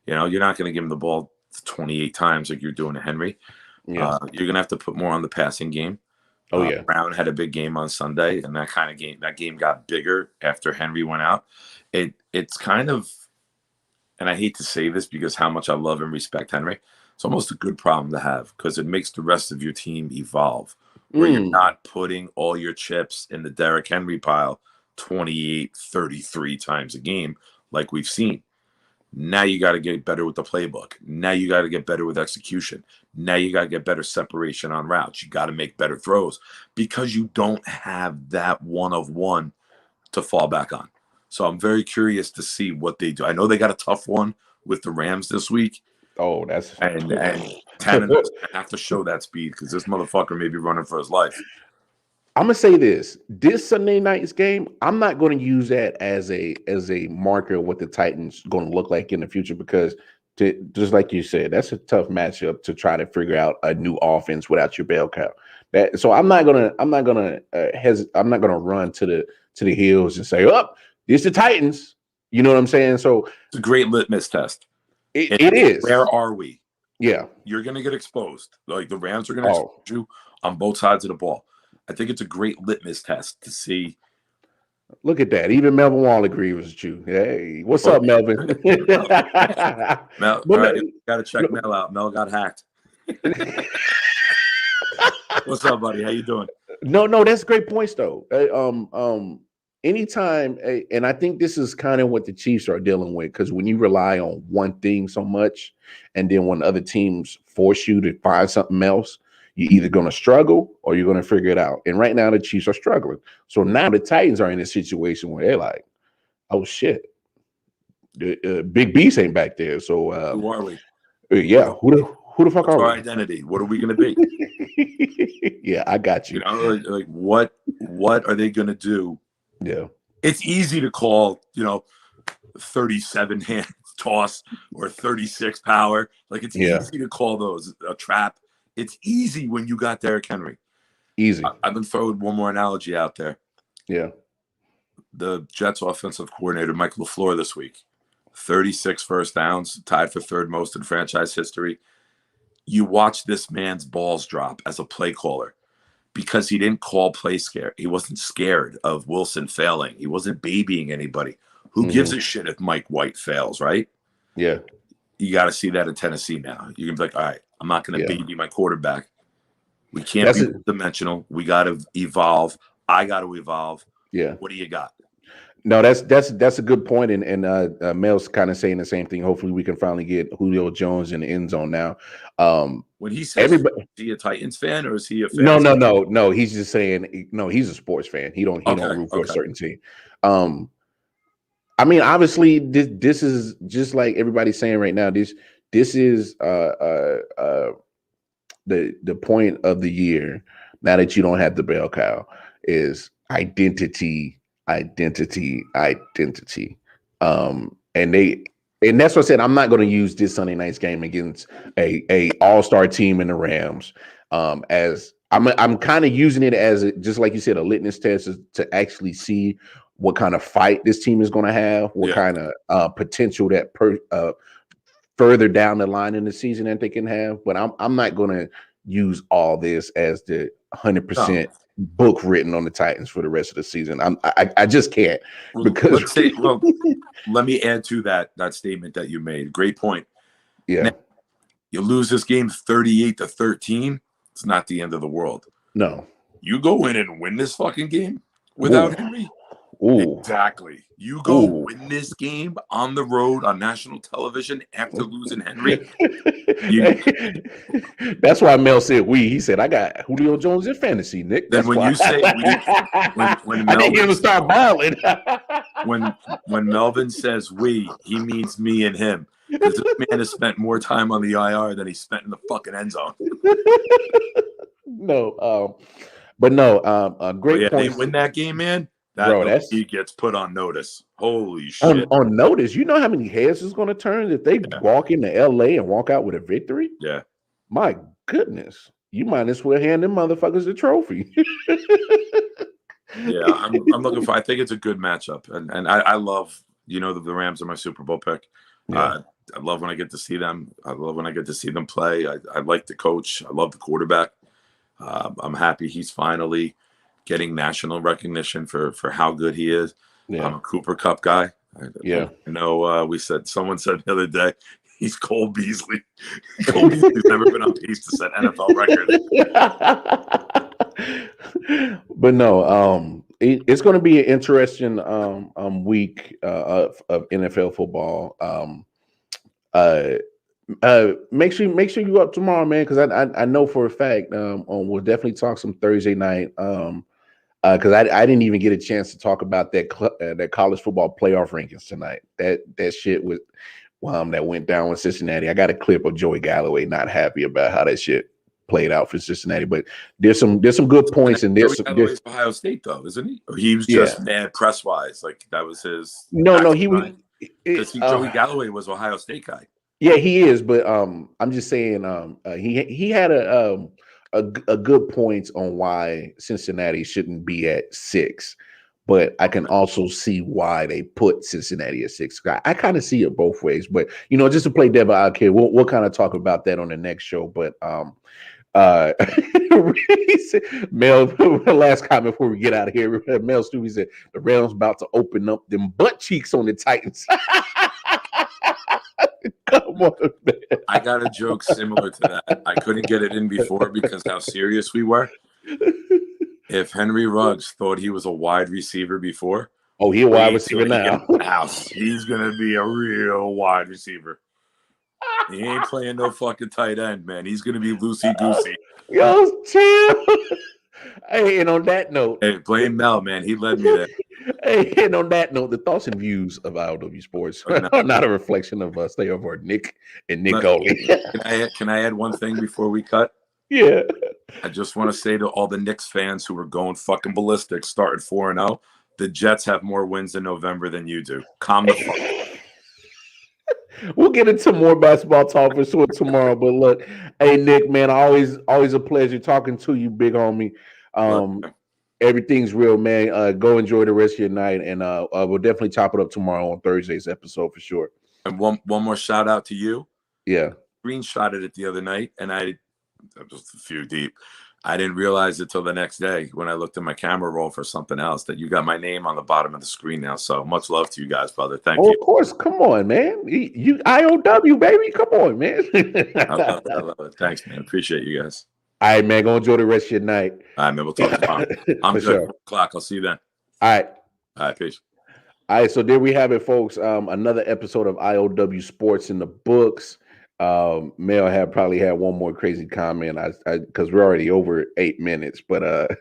You know, you're not going to give him the ball 28 times like you're doing to Henry. Yeah. You're going to have to put more on the passing game. Oh yeah. Brown had a big game on Sunday, and that game got bigger after Henry went out. It's kind of, and I hate to say this because how much I love and respect Henry, it's almost a good problem to have because it makes the rest of your team evolve. Where you're not putting all your chips in the Derrick Henry pile 28, 33 times a game like we've seen. Now you got to get better with the playbook. Now you got to get better with execution. Now you got to get better separation on routes. You got to make better throws because you don't have that one-of-one to fall back on. So I'm very curious to see what they do. I know they got a tough one with the Rams this week. Oh, that's and Tannen's gonna have to show that speed because this motherfucker may be running for his life. I'm gonna say this Sunday night's game. I'm not going to use that as a marker of what the Titans going to look like in the future because, just like you said, that's a tough matchup to try to figure out a new offense without your bell cow. So I'm not gonna run to the hills and say, "Oh, it's the Titans." You know what I'm saying? So it's a great litmus test. It is. Where are we? Yeah, you're going to get exposed. Like the Rams are going to expose you on both sides of the ball. I think it's a great litmus test to see. Look at that. Even Melvin Wall agrees with you. Hey, what's up, Melvin? Mel, all right, got to check Mel out. Mel got hacked. What's up, buddy? How you doing? No, that's great points though. Anytime, and I think this is kind of what the Chiefs are dealing with because when you rely on one thing so much, and then when other teams force you to find something else, you're either going to struggle or you're going to figure it out. And right now, the Chiefs are struggling. So now the Titans are in a situation where they're like, "Oh shit, Big Beast ain't back there." So who are we? Yeah, who the fuck are we? Our identity. What are we going to be? Yeah, I got you. You know, like what are they going to do? Yeah, it's easy to call, 37 hand toss or 36 power. Like it's easy to call those a trap. It's easy when you got Derrick Henry. Easy. I've been throwing one more analogy out there. Yeah. The Jets offensive coordinator, Mike LaFleur, this week, 36 first downs, tied for third most in franchise history. You watch this man's balls drop as a play caller. Because he didn't call play scare. He wasn't scared of Wilson failing. He wasn't babying anybody. Who gives a shit if Mike White fails, right? Yeah. You got to see that in Tennessee now. You can be like, all right, I'm not going to baby my quarterback. We can't be dimensional. We got to evolve. I got to evolve. Yeah. What do you got? No, that's a good point. And Mel's kind of saying the same thing. Hopefully we can finally get Julio Jones in the end zone now. When he says, is he a Titans fan or is he a fan? No. He's just saying, no, he's a sports fan. He don't root for a certain team. I mean, obviously this is just like everybody's saying right now. This is the point of the year now that you don't have the bell cow is identity. And that's what I said. I'm not going to use this Sunday night's game against a all-star team in the Rams as I'm kind of using it as just like you said, a litmus test to actually see what kind of fight this team is going to have, what kind of potential that further down the line in the season that they can have. But I'm not going to use all this as the 100% book written on the Titans for the rest of the season. I just can't because let me add to that statement that you made. Great point. Yeah. Now, you lose this game 38-13. It's not the end of the world. No. You go in and win this fucking game without Henry. Ooh. Exactly. You go win this game on the road on national television after losing Henry. That's why Mel said we. He said, I got Julio Jones in fantasy, Nick. Then when you say when I didn't hear him start balling. when Melvin says we, he means me and him. Because this man has spent more time on the IR than he spent in the fucking end zone. Great point. They win that game, man. He gets put on notice. Holy shit. On notice. You know how many heads is going to turn if they walk into LA and walk out with a victory? Yeah. My goodness. You might as well hand them motherfuckers the trophy. Yeah, I'm looking for. I think it's a good matchup, and I love the Rams are my Super Bowl pick. Yeah. I love when I get to see them. I love when I get to see them play. I like the coach. I love the quarterback. I'm happy he's finally getting national recognition for how good he is. Yeah. I'm a Cooper Cup guy. Yeah. I know someone said the other day he's Cole Beasley. Cole Beasley's never been on pace to set NFL records. But no, it's going to be an interesting week of NFL football. Make sure you up tomorrow, man, because I know for a fact we'll definitely talk some Thursday night. Because I didn't even get a chance to talk about that college football playoff rankings tonight. That shit was that went down with Cincinnati. I got a clip of Joey Galloway not happy about how that shit played out for Cincinnati, but there's some good points in this. Galloway's Ohio State though, isn't he? Or he was just mad press wise, like that was his. No, he was because Joey Galloway was Ohio State guy. Yeah, he is, but I'm just saying he had a good points on why Cincinnati shouldn't be at 6, but I can also see why they put Cincinnati at 6. I kind of see it both ways, but just to play devil advocate, we'll kind of talk about that on the next show. But Mel, last comment before we get out of here. Mel Stubby said the Rams about to open up them butt cheeks on the Titans. Come on, man. I got a joke similar to that. I couldn't get it in before because how serious we were. If Henry Ruggs thought he was a wide receiver before, he's a wide receiver now. He's gonna be a real wide receiver. He ain't playing no fucking tight end, man. He's gonna be loosey goosey. Yo, chill. Hey, and on that note, hey, blame Mel, man. He led me there. Hey, and on that note, the thoughts and views of I.O.W. Sports are not a reflection of us. They are for Nick and Nick only. Can I add one thing before we cut? Yeah. I just want to say to all the Knicks fans who were going fucking ballistic, starting 4-0, the Jets have more wins in November than you do. Calm the fuck down. We'll get into more basketball talk for sure tomorrow. But look, hey Nick, man, always a pleasure talking to you, big homie. Everything's real, man. Go enjoy the rest of your night, and we'll definitely chop it up tomorrow on Thursday's episode for sure. And one more shout out to you. Yeah, Screenshotted it the other night, and I was a few deep. I didn't realize it till the next day when I looked at my camera roll for something else that you got my name on the bottom of the screen now. So much love to you guys, brother. Thank you. Of course. Come on, man. You I.O.W. baby. Come on, man. I love it. Thanks, man. Appreciate you guys. All right, man. Go enjoy the rest of your night. All right, man. We'll talk tomorrow. I'm good. Sure. 4 o'clock. I'll see you then. All right. All right. Peace. All right. So there we have it, folks. Another episode of I.O.W. Sports in the books. Mel probably had one more crazy comment because we're already over 8 minutes, but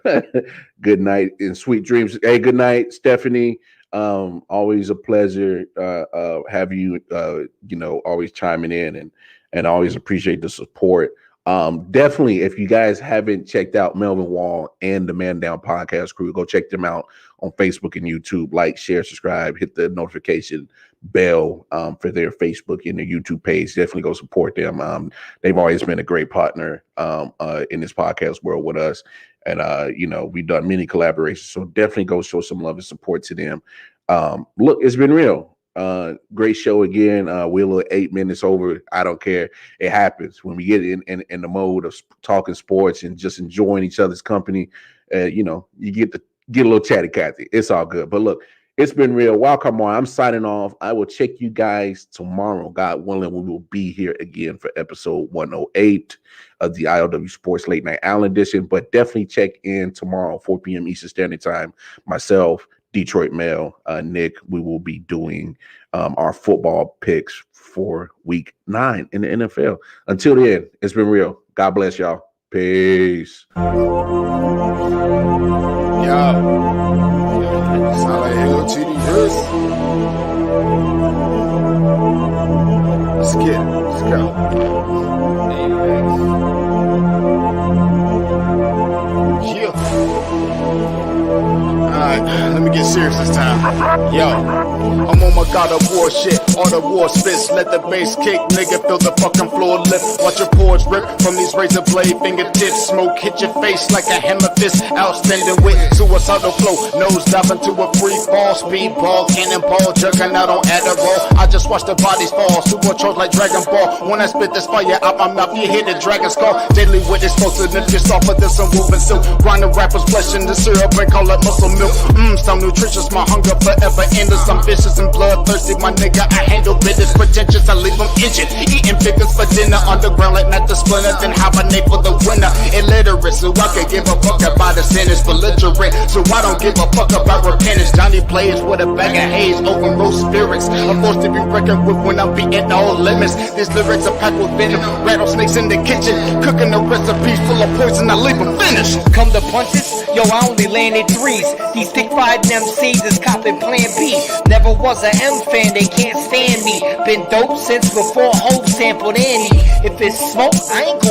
good night and sweet dreams. Hey, good night, Stephanie. Always a pleasure have you always chiming in and always appreciate the support. Definitely, if you guys haven't checked out Melvin Wall and the Man Down Podcast crew, go check them out on Facebook and YouTube. Like, share, subscribe, hit the notification bell for their Facebook and their YouTube page. Definitely go support them. They've always been a great partner in this podcast world with us. And we've done many collaborations. So definitely go show some love and support to them. Look, it's been real. Great show again. We're 8 minutes over. I don't care. It happens when we get in the mode of talking sports and just enjoying each other's company. You get a little chatty Cathy. It's all good. But look, it's been real. Welcome on. I'm signing off. I will check you guys tomorrow. God willing, we will be here again for episode 108 of the I.O.W. Sports Late Night Island Edition. But definitely check in tomorrow, 4 p.m. Eastern Standard Time. Myself, Detroit Mel, Nick, we will be doing our football picks for week 9 in the NFL. Until then, it's been real. God bless y'all. Peace. Sound like LTD Hurst. Let's get it. Let's go. Yeah. Alright, let me get serious this time. Yo. I'm on my God of War shit. All the war spits, let the bass kick, nigga, feel the fucking floor lift. Watch your pores rip from these razor blade fingertips. Smoke hit your face like a hammer fist. Outstanding with suicidal flow. Nose dive into a free fall. Speedball, cannonball, jerking out on Adderall. I just watch the bodies fall. Supercharged like Dragon Ball. When I spit this fire out my mouth, you hear the dragon skull. Deadly with explosiveness, you're softer than some woven silk. Grinding rappers, flesh in the syrup and call it muscle milk. So nutritious, my hunger forever endless. I'm vicious and bloodthirsty, my nigga. I handle business pretentious, I leave them injured. Eating figures for dinner, underground like not the splinter. Then hibernate for the winter. Illiterate, so I can give a fuck about the sentence. Belligerent, so I don't give a fuck about repentance. Johnny plays with a bag of haze, over roast spirits. I'm forced to be reckoned with when I'm beating all limits. These lyrics are packed with venom. Rattlesnakes in the kitchen, cooking a recipe full of poison. I leave them finished. Come to punches, yo, I only landed threes. These thick fighting MCs is copping plan B. Never was a M fan, they can't stand me. Been dope since before Hope sampled Annie. If it's smoke, I ain't going